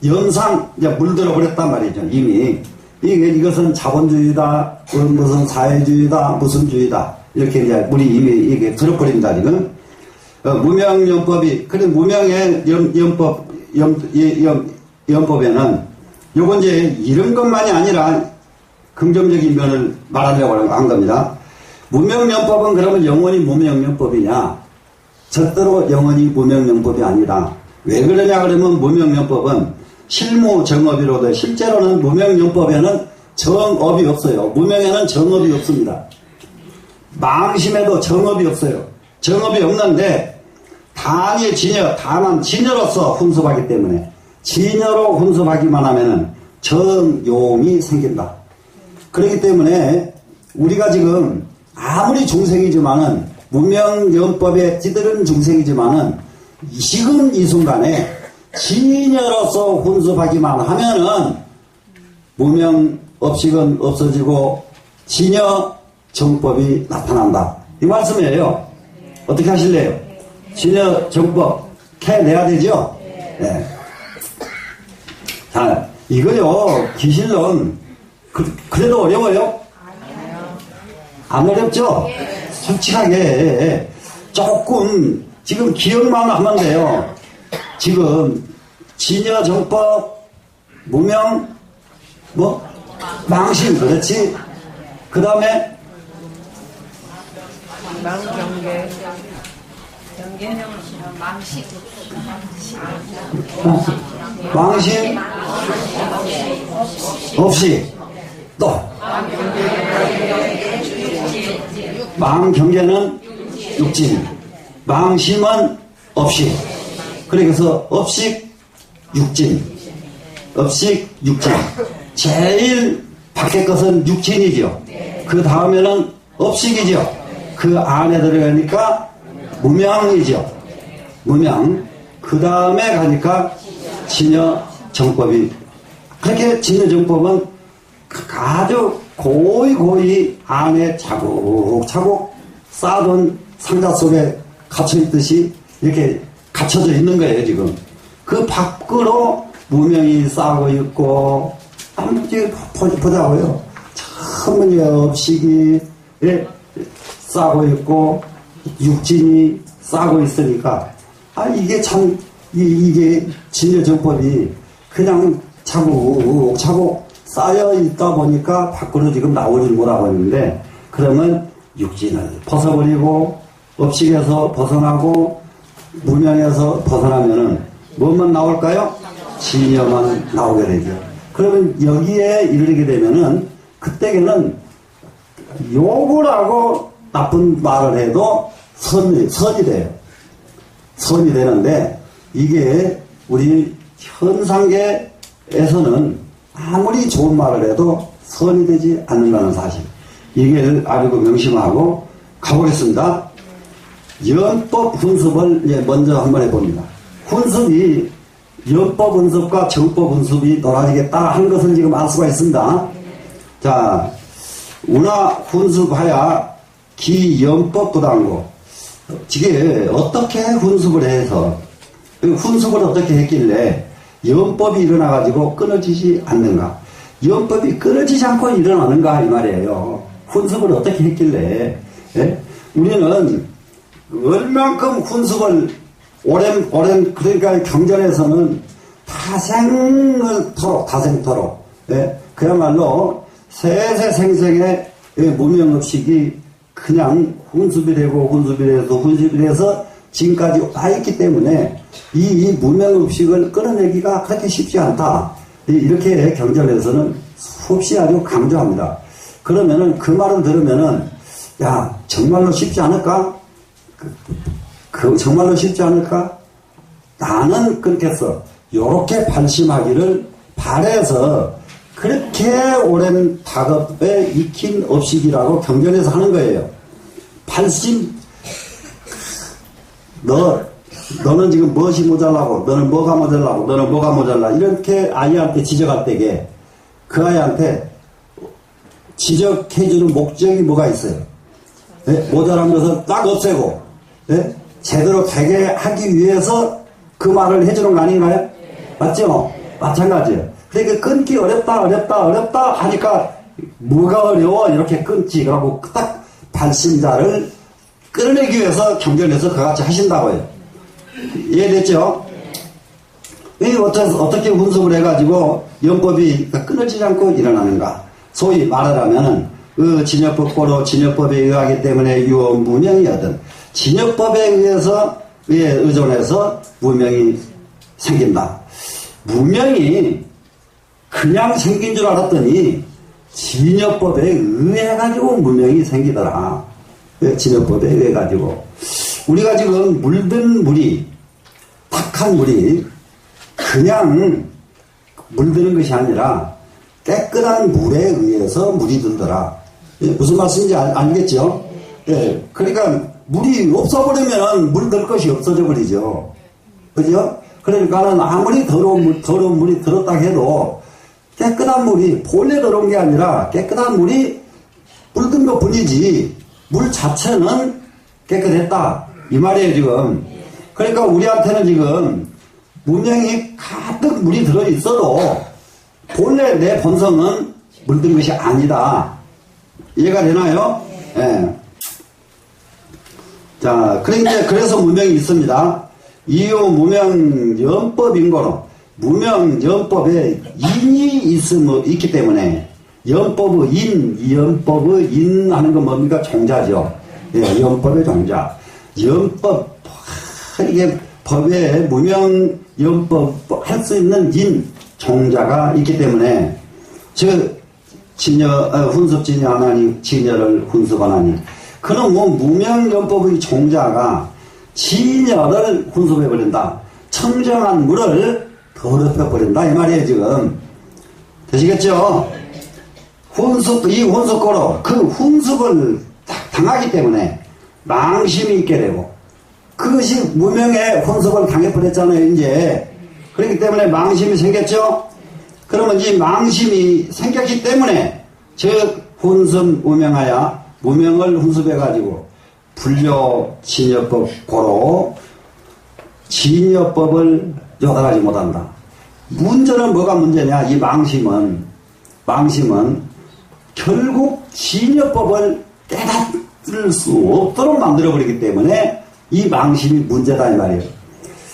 염상 이제 물들어 버렸단 말이죠. 이미 이것은 자본주의다, 무슨 사회주의다, 무슨 주의다 이렇게 이제 물이 이미 이게 들어버립니다. 지금 무명연법이 그래 무명의 연법에는 요건 이제 이런 것만이 아니라 긍정적인 면을 말하려고 한 겁니다. 무명연법은 그러면 영원히 무명연법이냐? 절대로 영원히 무명연법이 아니라 왜 그러냐 그러면 무명연법은 실무 정업이로도 실제로는 무명연법에는 정업이 없어요. 무명에는 정업이 없습니다. 망심에도 정업이 없어요. 정업이 없는데 단이 단한 진여로서 훈수하기 때문에 진여로 훈수하기만 하면은 정용이 생긴다. 그렇기 때문에 우리가 지금 아무리 중생이지만은 무명연법에 찌들은 중생이지만은 지금 이 순간에 진여로서 훈수하기만 하면은 무명업식은 없어지고 진여 정법이 나타난다. 이 말씀이에요. 어떻게 하실래요? 진여 정법 캐내야 되죠? 네. 자, 이거요, 기실론, 그래도 어려워요? 안 어렵죠? 솔직하게, 조금, 지금 기억만 하면 돼요. 지금, 진여 정법, 무명, 망신, 그렇지? 그 다음에, 망경계 망신, 없이, 또, 망경계는 육진, 망심은 없이, 그래서 업식, 육진, 업식, 육진. 제일 밖에 것은 육진이죠. 그 다음에는 업식이죠. 그 안에 들어가니까 무명이죠. 무명. 그 다음에 가니까 진여 정법이. 그렇게 진여 정법은 아주 고이 안에 차곡차곡 쌓아둔 상자 속에 갇혀있듯이 이렇게 갇혀져 있는 거예요, 지금. 그 밖으로 무명이 싸고 있고, 아무튼 보자고요. 천문엽식이 싸고 있고, 육진이 싸고 있으니까, 이게 참, 이게 진여정법이 그냥 차곡차곡 쌓여 있다 보니까 밖으로 지금 나오질 못하고 있는데, 그러면 육진을 벗어버리고, 업식에서 벗어나고, 무명에서 벗어나면은, 뭐만 나올까요? 진여만 나오게 되죠. 그러면 여기에 이르게 되면은, 그때는 욕을 하고 나쁜 말을 해도 선이 돼요. 선이 되는데, 이게 우리 현상계에서는 아무리 좋은 말을 해도 선이 되지 않는다는 사실. 이게 알고 명심하고 가보겠습니다. 연법 훈습을 먼저 한번 해봅니다. 훈습이 연법 훈습과 정법 훈습이 놀아지겠다 하는 것을 지금 알 수가 있습니다. 자, 운하 훈습하야 기연법 부당고. 이게 어떻게 훈습을 해서, 훈습을 어떻게 했길래 연법이 일어나가지고 끊어지지 않는가? 연법이 끊어지지 않고 일어나는가? 이 말이에요. 훈습을 어떻게 했길래, 예? 우리는 얼만큼 훈습을 오랜, 그러니까 경전에서는 다생토록, 예? 그야말로 세세생생의 무명업식이 그냥 훈습이 돼서 지금까지 와 있기 때문에 이 무명업식을 끊어내기가 그렇게 쉽지 않다. 이렇게 경전에서는 수없이 아주 강조합니다. 그러면은 그 말을 들으면은, 야, 정말로 쉽지 않을까? 정말로 쉽지 않을까? 나는 끊겠어. 요렇게 발심하기를 바래서 그렇게 오랜 다급에 익힌 업식이라고 경전에서 하는 거예요. 발심, 너는 지금 무엇이 모자라고, 너는 뭐가 모자라. 이렇게 아이한테 지적할 때에 그 아이한테 지적해주는 목적이 뭐가 있어요? 네? 모자란 것을 딱 없애고, 네? 제대로 되게 하기 위해서 그 말을 해주는 거 아닌가요? 맞죠? 마찬가지예요. 그러니까 끊기 어렵다 하니까 뭐가 어려워? 이렇게 끊지. 그러고 딱 발심자를 끌어내기 위해서 경전에서 그같이 하신다고요. 이해됐죠? 이게 어떻게 훈습을 해가지고 연법이 끊어지지 않고 일어나는가? 소위 말을 하면은 진여법고로 진여법에 의하기 때문에 유언무명이거든. 진여법에 의해서 의존해서 무명이 생긴다. 무명이 그냥 생긴 줄 알았더니 진여법에 의해 가지고 무명이 생기더라. 진여법에 의해 가지고 우리가 지금 물든 물이 탁한 물이 그냥 물드는 것이 아니라 깨끗한 물에 의해서 물이 들더라. 무슨 말씀인지 알겠죠? 예, 그러니까 물이 없어버리면 물들 것이 없어져 버리죠. 그죠? 그러니까는 아무리 더러운 물이 들었다 해도 깨끗한 물이 본래 더러운 게 아니라 깨끗한 물이 물든 것 뿐이지 물 자체는 깨끗했다. 이 말이에요, 지금. 그러니까 우리한테는 지금 문명이 가득 물이 들어있어도 본래 내 본성은 물든 것이 아니다. 이해가 되나요? 예. 자, 그래서 무명이 있습니다. 이유 무명 연법인거로 무명 연법에 인이 있기 때문에 연법의 인, 연법의 인 하는 건 뭡니까? 종자죠. 예, 연법의 종자. 연법, 이게 법에 무명 연법 할 수 있는 인, 종자가 있기 때문에 훈습 진여하나니 진여를 훈습하나니 그놈은 무명연법의 종자가 진여를 훈습해버린다. 청정한 물을 더럽혀버린다. 이 말이에요, 지금. 되시겠죠? 이 훈습고로 그 훈습을 당하기 때문에 망심이 있게 되고 그것이 무명의 훈습을 당해버렸잖아요, 이제. 그렇기 때문에 망심이 생겼죠? 그러면 이 망심이 생겼기 때문에 즉 훈습 무명하여 무명을 훈습해가지고 불교 진여법 고로 진여법을 요달하지 못한다. 문제는 뭐가 문제냐? 이 망심은 결국 진여법을 깨닫을 수 없도록 만들어버리기 때문에 이 망심이 문제다 이 말이에요.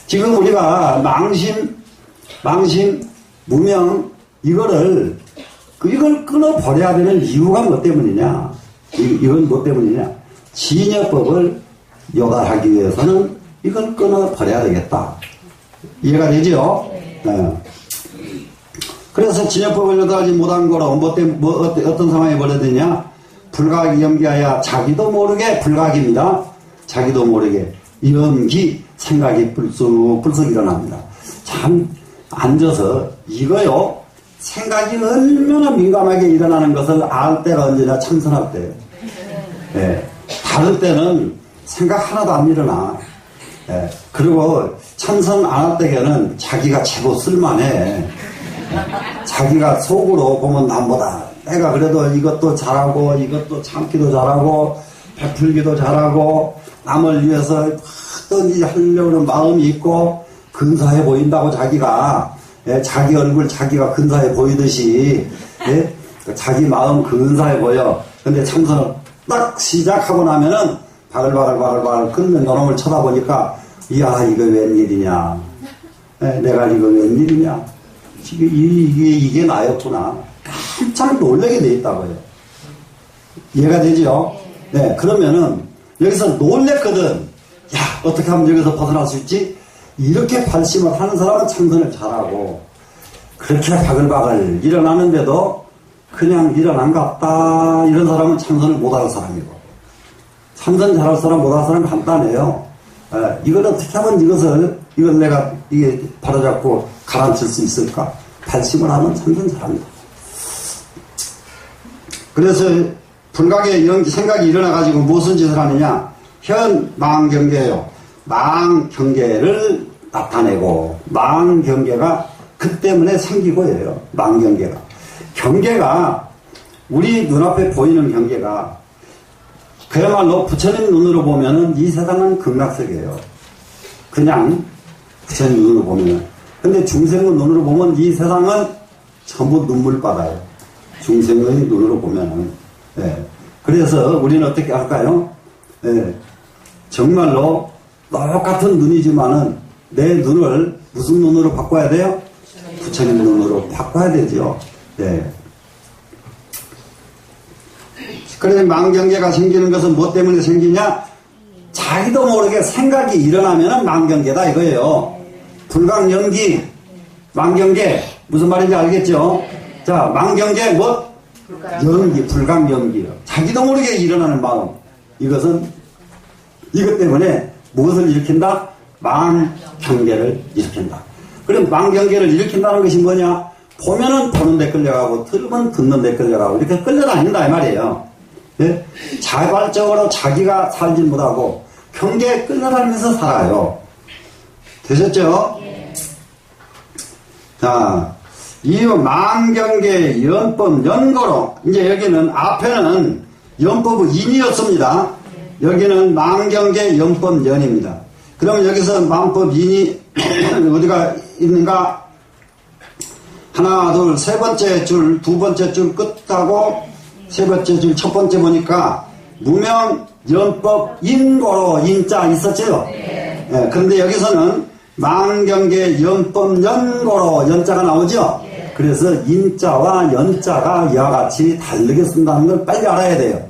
지금 우리가 망심, 무명 이걸 끊어버려야 되는 이유가 뭐 때문이냐? 이건 뭐 때문이냐? 진여법을 요달하기 위해서는 이걸 끊어버려야 되겠다. 이해가 되죠? 네. 그래서 진여법을 요달하지 못한 거로 어떤 상황이 벌어지냐? 불각이 연기하여 자기도 모르게 불각입니다. 자기도 모르게 연기 생각이 불쑥 일어납니다. 참 앉아서 이거요. 생각이 얼마나 민감하게 일어나는 것을 알 때가 언제나 참선할 때예요. 예. 다른 때는 생각 하나도 안 일어나. 예. 그리고 참선 안 할 때에는 자기가 제법 쓸만해. 자기가 속으로 보면 남보다 내가 그래도 이것도 잘하고 이것도 참기도 잘하고 베풀기도 잘하고 남을 위해서 어떤지 하려는 마음이 있고 근사해 보인다고 자기가 자기 얼굴 자기가 근사해 보이듯이 자기 마음 근사해 보여. 근데 참선을 딱 시작하고 나면은 바글바글 끓는 요놈을 쳐다보니까 이야 이거 웬일이냐. 내가 이거 웬일이냐. 이게 나였구나. 깜짝 놀라게 돼 있다고요. 이해가 되죠? 네, 그러면은 여기서 놀랬거든. 야, 어떻게 하면 여기서 벗어날 수 있지? 이렇게 발심을 하는 사람은 참선을 잘하고, 그렇게 바글바글 일어나는데도 그냥 일어난 것 같다. 이런 사람은 참선을 못할 사람이고, 참선 잘할 사람, 못할 사람은 간단해요. 이걸 어떻게 하면 이걸 내가 이게 바로잡고 가라앉힐 수 있을까? 발심을 하면 참선 잘합니다. 그래서 불각의 생각이 일어나가지고 무슨 짓을 하느냐? 현 망경계예요. 망경계를 나타내고 망경계가 그 때문에 생기고 해요. 망경계가. 경계가 우리 눈앞에 보이는 경계가 그야말로 부처님 눈으로 보면은 이 세상은 극락세계예요. 그냥 부처님 눈으로 보면은. 근데 중생의 눈으로 보면 이 세상은 전부 눈물바다예요. 중생의 눈으로 보면은. 예. 그래서 우리는 어떻게 할까요? 예. 정말로 똑같은 눈이지만은 내 눈을 무슨 눈으로 바꿔야 돼요? 부처님 눈으로 바꿔야 되죠. 예. 그래서 망경계가 생기는 것은 뭐 때문에 생기냐? 자기도 모르게 생각이 일어나면은 망경계다 이거예요. 불각연기, 망경계 무슨 말인지 알겠죠? 자, 망경계 뭐? 연기, 불각연기요. 자기도 모르게 일어나는 마음. 이것 때문에 무엇을 일으킨다? 망경계를 일으킨다. 그럼 망경계를 일으킨다는 것이 뭐냐? 보면은 보는 데 끌려가고 들으면 듣는 데 끌려가고 이렇게 끌려다닌다 이 말이에요. 예? 자발적으로 자기가 살지 못하고 경계에 끌려다니면서 살아요. 되셨죠? 자, 이후 망경계 연법 연거로 이제 여기는 앞에는 연법의 인이었습니다. 여기는 망경계 연법 연입니다. 그러면 여기서 망법 인이 어디가 있는가? 하나, 둘, 세 번째 줄, 두 번째 줄 끝하고 세 번째 줄 첫 번째 보니까 무명 연법 인고로 인자 있었죠? 네. 예, 그런데 여기서는 망경계 연법 연고로 연자가 나오죠? 네. 그래서 인자와 연자가 이와 같이 다르게 쓴다는 걸 빨리 알아야 돼요.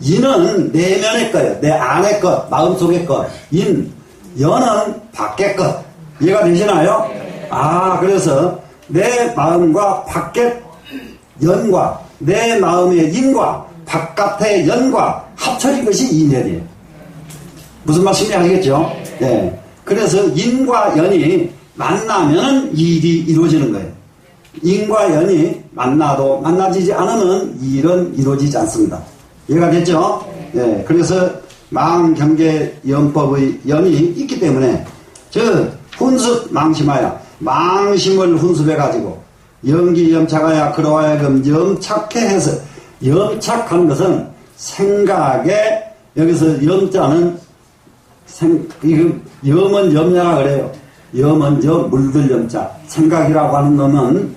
인은 내면의 거예요. 내 안의 것, 마음속의 것. 연은 밖의 것. 이해가 되시나요? 네. 그래서 내 마음과 밖의 연과 내 마음의 인과 바깥의 연과 합쳐진 것이 인연이에요. 무슨 말씀인지 알겠죠? 네. 그래서 인과 연이 만나면 일이 이루어지는 거예요. 인과 연이 만나지지 않으면 일은 이루어지지 않습니다. 이해가 됐죠? 네. 그래서 망경계 연법의 연이 있기 때문에 훈습 망심하여 망심을 훈습해가지고 연기 염착하여 그러하여금 염착해 해서 염착하는 것은 생각에 여기서 염자는 이거 염은 염자라 그래요. 염은 물들 염자. 생각이라고 하는 놈은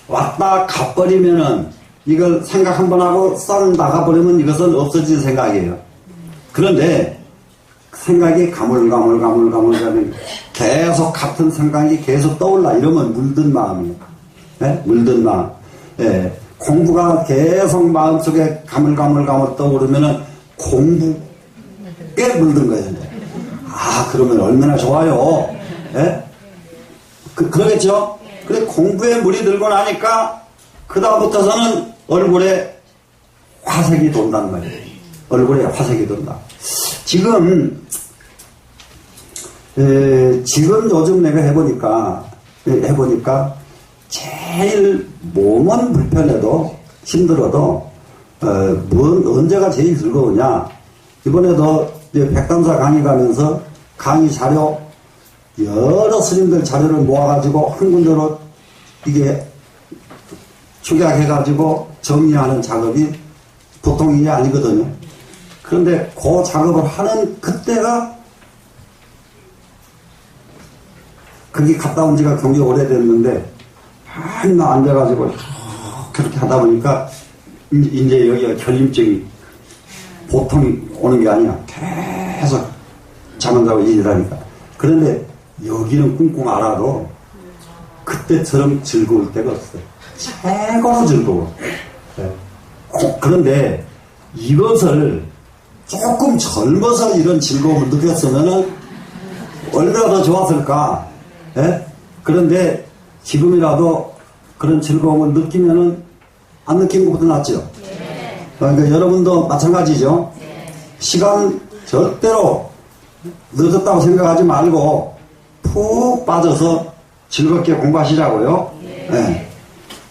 왔다 가버리면은 이걸 생각 한번 하고 싹 나가버리면 이것은 없어진 생각이에요. 그런데 생각이 가물가물 계속 같은 생각이 계속 떠올라. 이러면 물든 마음이에요. 네? 물든 마음. 예. 공부가 계속 마음속에 가물가물 떠오르면은 공부에 물든 거예요. 아, 그러면 얼마나 좋아요. 예? 그러겠죠? 근데 공부에 물이 들고 나니까 그다음부터서는 얼굴에 화색이 돈다는 말이에요. 얼굴에 화색이 돈다. 지금 요즘 내가 해보니까 제일 몸은 불편해도 힘들어도 언제가 제일 즐거우냐. 이번에도 백담사 강의 가면서 강의 자료 여러 스님들 자료를 모아가지고 한 군데로 이게 축약해가지고 정리하는 작업이 보통 일이 아니거든요. 그런데 그 작업을 하는 그때가 거기 갔다 온 지가 굉장히 오래됐는데 맨날 앉아가지고 그렇게 하다 보니까 이제 여기가 결림증이 보통 오는 게 아니야. 계속 잠 안 자고 일을 하니까. 그런데 여기는 꿍꿍 알아도 그때처럼 즐거울 때가 없어요. 최고로 즐거워. 네. 그런데 이것을 조금 젊어서 이런 즐거움을 느꼈으면은 얼마나 더 좋았을까. 네? 그런데 지금이라도 그런 즐거움을 느끼면은 안 느낀 것보다 낫죠. 그러니까 여러분도 마찬가지죠. 시간 절대로 늦었다고 생각하지 말고 푹 빠져서 즐겁게 공부하시자고요. 네.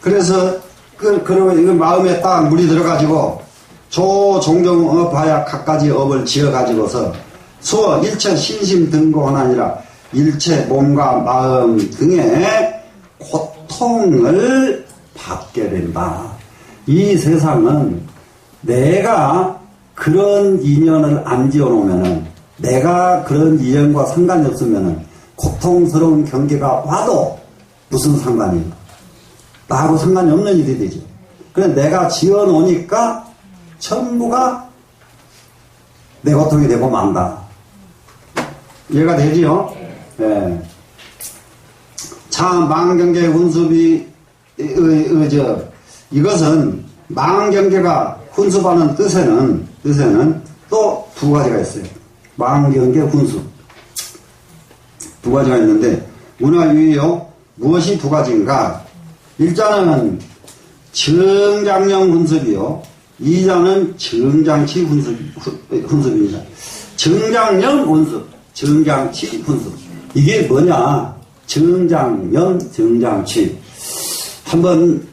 그래서 그리고 이거 마음에 딱 물이 들어가지고 조종경업하야 갖가지 업을 지어가지고서 수어 일체 신심 등고하나니라 일체 몸과 마음 등의 고통을 받게 된다. 이 세상은 내가 그런 인연을 안 지어놓으면은, 내가 그런 인연과 상관이 없으면은 고통스러운 경계가 와도 무슨 상관이에요? 나하고 상관이 없는 일이 되죠. 그래서 내가 지어놓으니까 전부가 내 고통이 되고 만다. 이해가 되지요? 네. 참 망경계 훈습이 이것은 망경계가 훈습하는 뜻에는 또 두 가지가 있어요. 망경계 훈습 두 가지가 있는데 문화유의요. 무엇이 두 가지인가? 일자는 정장령 훈습이요. 이자는 정장치 훈습입니다. 정장령 훈습, 정장치 훈습. 이게 뭐냐? 정장령, 정장치. 한번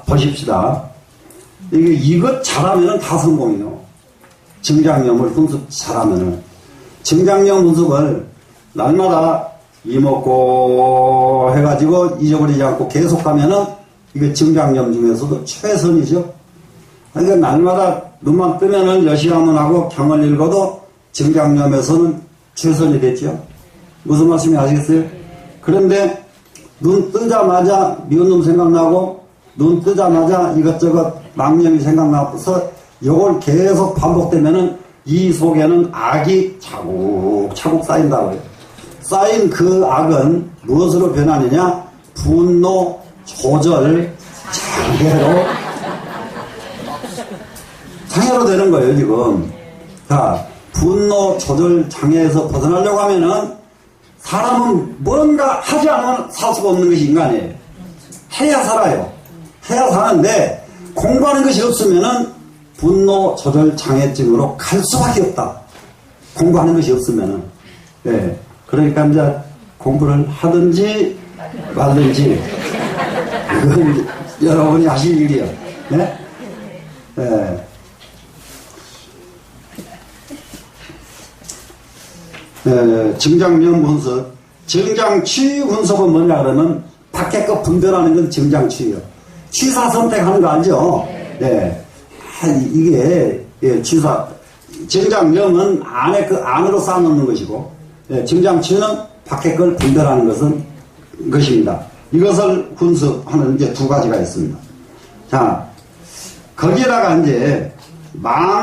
보십시다. 이것 잘하면은 다 성공이요. 정장염을 훈습 잘하면은. 정장염 훈습을 날마다 이먹고 해가지고 잊어버리지 않고 계속 가면은 이게 정장염 중에서도 최선이죠. 그러니까 날마다 눈만 뜨면은 여시하면 하고 경을 읽어도 정장염에서는 최선이 됐죠. 무슨 말씀이 아시겠어요? 그런데 눈 뜨자마자 미운 놈 생각나고 눈 뜨자마자 이것저것 망념이 생각나서 이걸 계속 반복되면은 이 속에는 악이 차곡차곡 쌓인다고요. 쌓인 그 악은 무엇으로 변하느냐? 분노, 조절, 장애로 되는 거예요, 지금. 자, 분노, 조절, 장애에서 벗어나려고 하면은 사람은 뭔가 하지 않으면 살 수가 없는 것이 인간이에요. 해야 살아요. 해야 사는데 공부하는 것이 없으면은 분노, 조절, 장애증으로 갈 수밖에 없다. 공부하는 것이 없으면은. 네. 그러니까 이제 공부를 하든지 말든지 그건 여러분이 하실 일이요. 네? 네. 정장면 훈습. 정장취 훈습은 뭐냐 그러면 밖에 거 분별하는 건 정장취예요. 취사 선택하는 거 알죠? 네. 이게 취사 정장염은 안에 그 안으로 쌓아놓는 것이고, 예, 정장치는 밖에 걸 분별하는 것입니다. 이것을 훈습하는 이제 두 가지가 있습니다. 자, 거기에다가 이제 망심의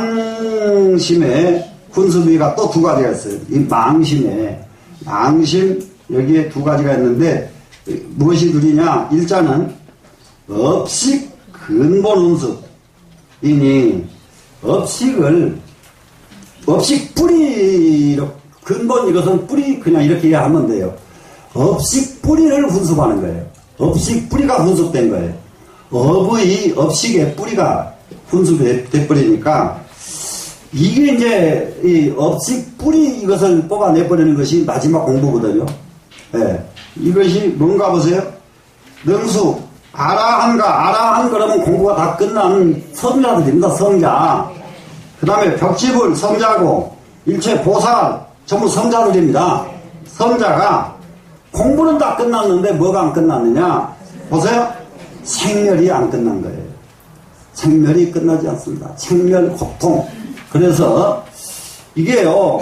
훈습이가 또 두 가지가 있어요. 이 망심, 여기에 두 가지가 있는데, 무엇이 둘이냐? 일자는 업식 근본 훈습이니, 업식 뿌리, 근본 이것은 뿌리, 그냥 이렇게 이해하면 돼요. 업식 뿌리를 훈습하는 거예요. 업식 뿌리가 훈습된 거예요. 업식의 뿌리가 훈습이 돼버리니까, 이게 이제, 이 업식 뿌리 이것을 뽑아내버리는 것이 마지막 공부거든요. 예. 이것이 뭔가 보세요? 능수, 아라한 그러면 공부가 다 끝난 성자들입니다, 성자. 그 다음에 벽지불, 성자고, 일체 보살, 전부 성자들입니다. 성자가 공부는 다 끝났는데 뭐가 안 끝났느냐? 보세요. 생멸이 안 끝난 거예요. 생멸이 끝나지 않습니다. 생멸, 고통. 그래서 이게요,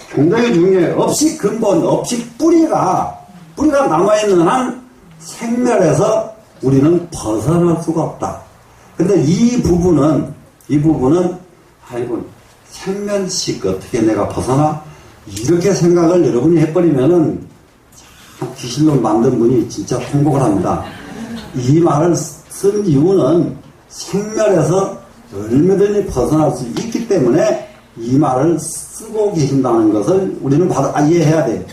굉장히 중요해요. 업식 근본, 업식 뿌리가 남아있는 한 생멸에서 우리는 벗어날 수가 없다. 근데 이 부분은, 아이고, 생멸식 어떻게 내가 벗어나? 이렇게 생각을 여러분이 해버리면은, 귀신론 만든 분이 진짜 통곡을 합니다. 이 말을 쓴 이유는 생멸에서 얼마든지 벗어날 수 있기 때문에 이 말을 쓰고 계신다는 것을 우리는 이해해야 돼요.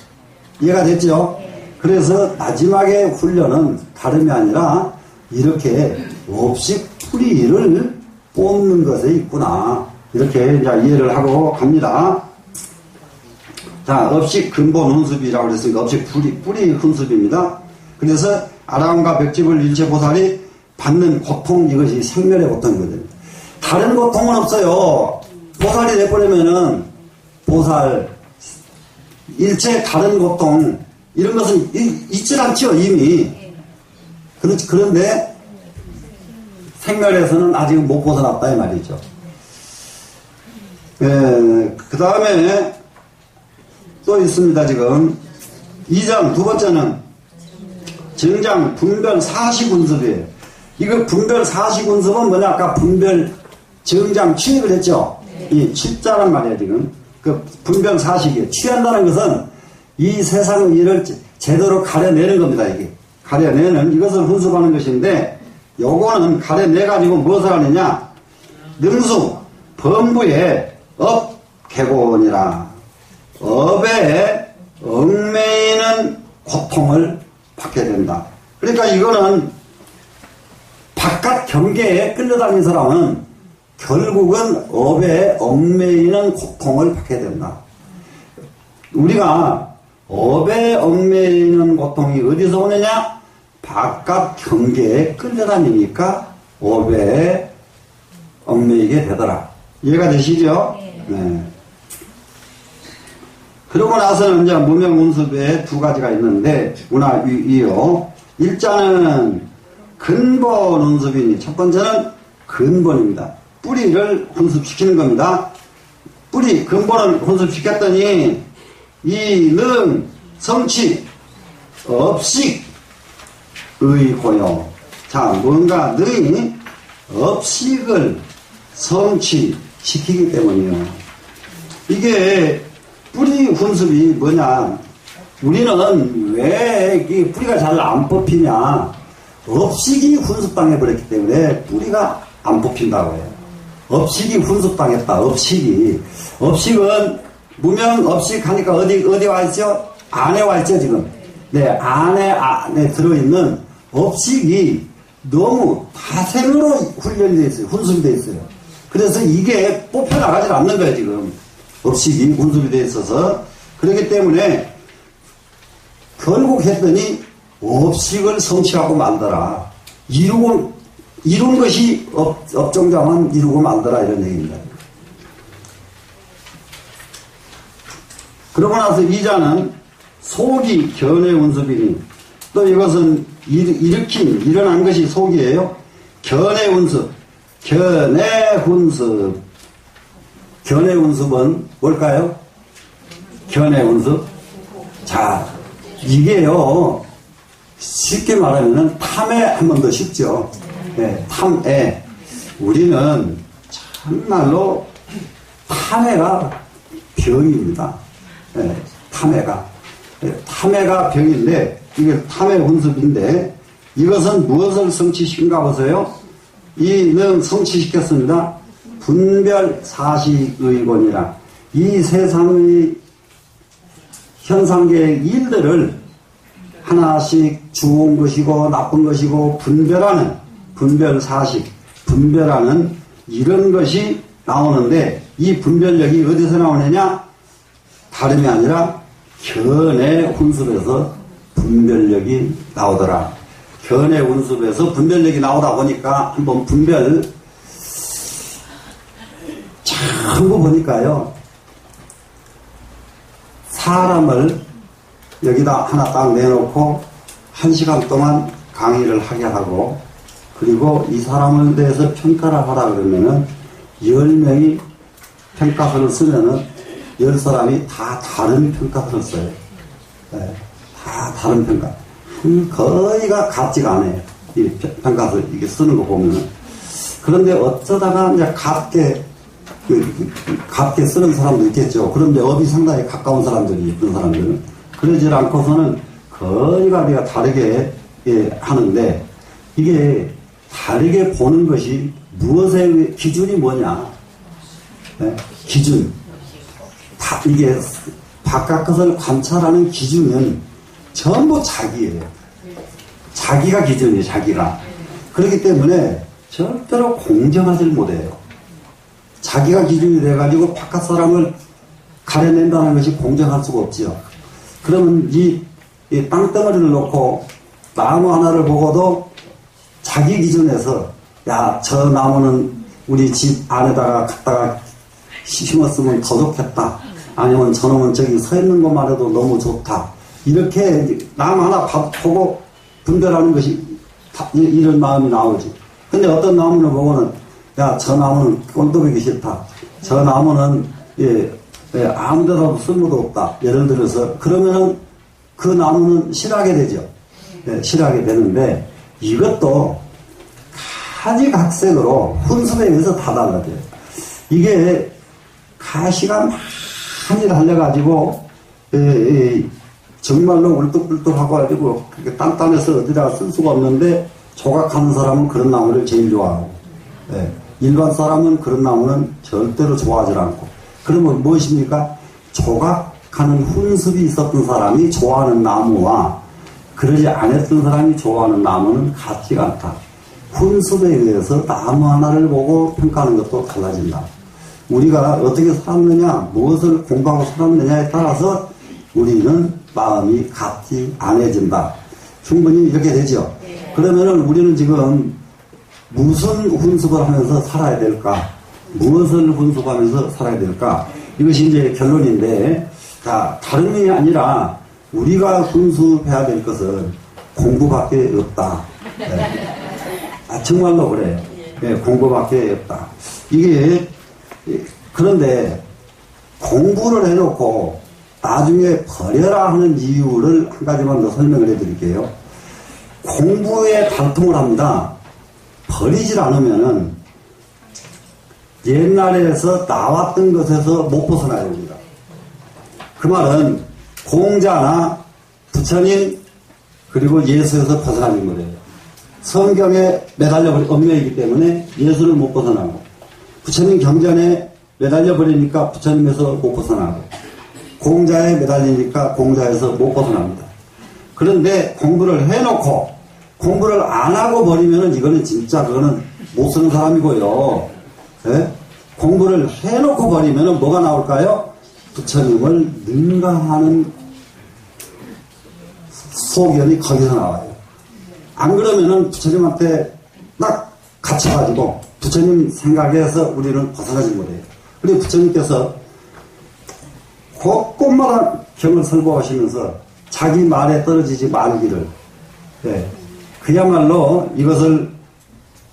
이해가 됐죠? 그래서 마지막에 훈련은 다름이 아니라 이렇게 업식 뿌리를 뽑는 것에 있구나. 이렇게 이제 이해를 하고 갑니다. 자, 업식 근본 훈습이라고 그랬으니까 업식 뿌리 훈습입니다. 그래서 아라한과 벽집을 일체보살이 받는 고통, 이것이 생멸의 고통이거든요. 다른 고통은 없어요. 보살이 돼버리면은 보살, 일체 다른 고통, 이런 것은 있질 않죠, 이미. 그런데 생멸에서는 아직은 못 벗어났다, 이 말이죠. 그 다음에 또 있습니다, 지금. 2장, 두 번째는 정장 분별 사시군습이에요. 이거 분별 사시군습은 뭐냐? 아까 분별 정장 취입을 했죠? 이 취자란 말이에요, 지금. 그 분별 사식이에요. 취한다는 것은 이 세상의 일을 제대로 가려내는 겁니다, 이게. 가려내는, 이것을 훈습하는 것인데, 요거는 가려내가지고 무엇을 하느냐? 능수, 범부의 업개곤이라. 업에 얽매이는 고통을 받게 된다. 그러니까 이거는 바깥 경계에 끌려다니는 사람은 결국은 업에 얽매이는 고통을 받게 된다. 우리가 업에 얽매이는 고통이 어디서 오느냐? 바깥 경계에 끌려다니니까 업에 얽매이게 되더라. 이해가 되시죠? 네. 그러고 나서는 이제 무명운습에 두 가지가 있는데, 문화위요. 일자는 근본 운습이니, 첫 번째는 근본입니다. 뿌리를 훈습시키는 겁니다. 뿌리, 근본을 훈습시켰더니, 성취, 업식, 의고요. 자, 뭔가 업식을 성취시키기 때문이요. 이게, 뿌리 훈습이 뭐냐? 우리는 왜 이 뿌리가 잘 안 뽑히냐? 업식이 훈습당해버렸기 때문에 뿌리가 안 뽑힌다고 해요. 업식이 훈습당했다, 업식이. 업식은, 무명 업식 하니까 어디 와 있죠? 안에 와 있죠, 지금? 네, 안에 들어있는 업식이 너무 다생으로 훈련이 되어 있어요. 훈습이 되어 있어요. 그래서 이게 뽑혀나가질 않는 거예요, 지금. 업식이 훈습이 되어 있어서. 그렇기 때문에 결국 했더니 업식을 성취하고 만들어라. 이룬 것이 업종자만 이루고 만들어라, 이런 얘기입니다. 그러고 나서 이자는 속이 견해 운습이니, 또 이것은 일어난 것이 속이에요. 견해 운습, 견해 훈습. 견해 운습은 뭘까요? 견해 운습. 자, 이게요, 쉽게 말하면은 탐에 한 번 더 쉽죠. 네, 탐에. 우리는 참말로 탐해가 병입니다. 네, 탐해가. 네, 탐해가 병인데, 이게 탐해 운습인데, 이것은 무엇을 성취시킨가 보세요. 이는 성취시켰습니다. 분별 사식의곤이라. 이 세상의 현상계의 일들을 하나씩 좋은 것이고 나쁜 것이고 분별하는 분별 사식, 분별하는 이런 것이 나오는데 이 분별력이 어디서 나오느냐? 다름이 아니라 견해 운습에서 분별력이 나오더라. 견해 운습에서 분별력이 나오다 보니까 한번 분별 전부 보니까요. 사람을 여기다 하나 딱 내놓고 1시간 동안 강의를 하게 하고 그리고 이 사람에 대해서 평가를 하라 그러면은 10명이 평가서를 쓰면은 10사람이 다 다른 평가서를 써요. 네, 다 다른 평가. 거의가 같지가 않아요. 이 평가서 이게 쓰는 거 보면은. 그런데 어쩌다가 이제 같게 쓰는 사람도 있겠죠. 그런데 업이 상당히 가까운 사람들이 있던 사람들은 그러지 않고서는 거의가 내가 다르게 하는데 이게 다르게 보는 것이 무엇의 기준이 뭐냐? 네? 기준. 이게 바깥 것을 관찰하는 기준은 전부 자기예요. 자기가 기준이에요. 자기가. 그렇기 때문에 절대로 공정하지 못해요. 자기가 기준이 돼가지고 바깥 사람을 가려낸다는 것이 공정할 수가 없지요. 그러면 이 땅덩어리를 놓고 나무 하나를 보고도 자기 기준에서 야, 저 나무는 우리 집 안에다가 갖다가 심었으면 더 좋겠다. 아니면 저놈은 저기 서 있는 것만 해도 너무 좋다. 이렇게 나무 하나 보고 분별하는 것이 이런 마음이 나오지. 근데 어떤 나무를 보고는 야, 저 나무는 꼴도보기 싫다. 저 나무는 아무 데도 쓸모도 없다. 예를 들어서 그러면은 그 나무는 싫어하게 되죠. 싫어하게 되는데 이것도 가지각색으로 훈습에 의해서 다 달라져요. 이게 가시가 많이 달려가지고 정말로 울뚝불뚝하고 가지고 단단해서 어디다가 쓸 수가 없는데 조각하는 사람은 그런 나무를 제일 좋아하고 일반 사람은 그런 나무는 절대로 좋아하지 않고 그러면 무엇입니까? 조각하는 훈습이 있었던 사람이 좋아하는 나무와 그러지 않았던 사람이 좋아하는 나무는 같지가 않다. 훈습에 의해서 나무 하나를 보고 평가하는 것도 달라진다. 우리가 어떻게 살았느냐, 무엇을 공부하고 살았느냐에 따라서 우리는 마음이 같지 않아진다. 충분히 이렇게 되죠. 그러면은 우리는 지금 무슨 훈습을 하면서 살아야 될까? 무엇을 훈습하면서 살아야 될까? 이것이 이제 결론인데, 자, 다른 게 아니라 우리가 훈습해야 될 것은 공부밖에 없다. 정말로 그래요. 공부밖에 없다. 이게, 그런데 공부를 해놓고 나중에 버려라 하는 이유를 한 가지만 더 설명을 해드릴게요. 공부에 발동을 합니다. 버리질 않으면은 옛날에서 나왔던 것에서 못 벗어나야 됩니다. 그 말은 공자나 부처님 그리고 예수에서 벗어나는 거예요. 성경에 매달려버린 엄명이기 때문에 예수를 못 벗어나고 부처님 경전에 매달려버리니까 부처님에서 못 벗어나고 공자에 매달리니까 공자에서 못 벗어납니다. 그런데 공부를 해놓고 공부를 안 하고 버리면은 이거는 진짜 그거는 못 쓰는 사람이고요. 예? 공부를 해놓고 버리면은 뭐가 나올까요? 부처님을 능가하는 소견이 거기서 나와요. 안 그러면은 부처님한테 딱 갇혀가지고 부처님 생각에서 우리는 벗어나지 못해요. 그리고 부처님께서 곳곳마다 경을 설법하시면서 자기 말에 떨어지지 말기를 그야말로 이것을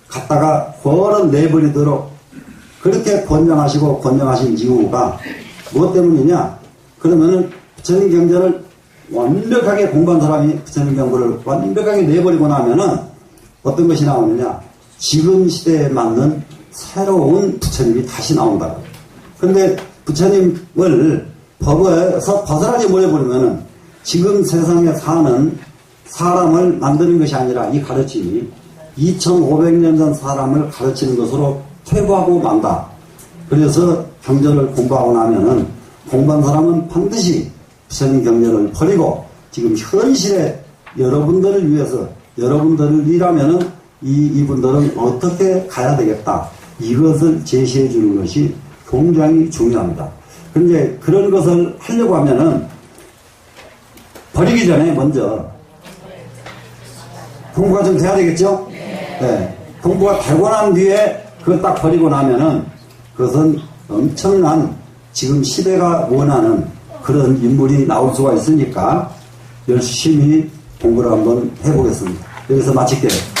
갖다가 벌어 내버리도록 그렇게 권장하신 이유가 무엇 때문이냐? 그러면은 부처님 경전을 완벽하게 공부한 사람이 부처님 경부를 완벽하게 내버리고 나면은 어떤 것이 나오느냐? 지금 시대에 맞는 새로운 부처님이 다시 나온다. 근데 부처님을 법에서 벗어나게 몰려버리면은 지금 세상에 사는 사람을 만드는 것이 아니라 이 가르침이 2500년 전 사람을 가르치는 것으로 퇴보하고 만다. 그래서 경전을 공부하고 나면은 공부한 사람은 반드시 부처님 경전을 버리고 지금 현실에 여러분들을 위해서 여러분들을 위하면은 이분들은 어떻게 가야 되겠다. 이것을 제시해 주는 것이 굉장히 중요합니다. 그런데 그런 것을 하려고 하면은 버리기 전에 먼저 공부가 좀 돼야 되겠죠? 네. 공부가 되고 난 뒤에 그걸 딱 버리고 나면은 그것은 엄청난 지금 시대가 원하는 그런 인물이 나올 수가 있으니까 열심히 공부를 한번 해보겠습니다. 여기서 마칠게요.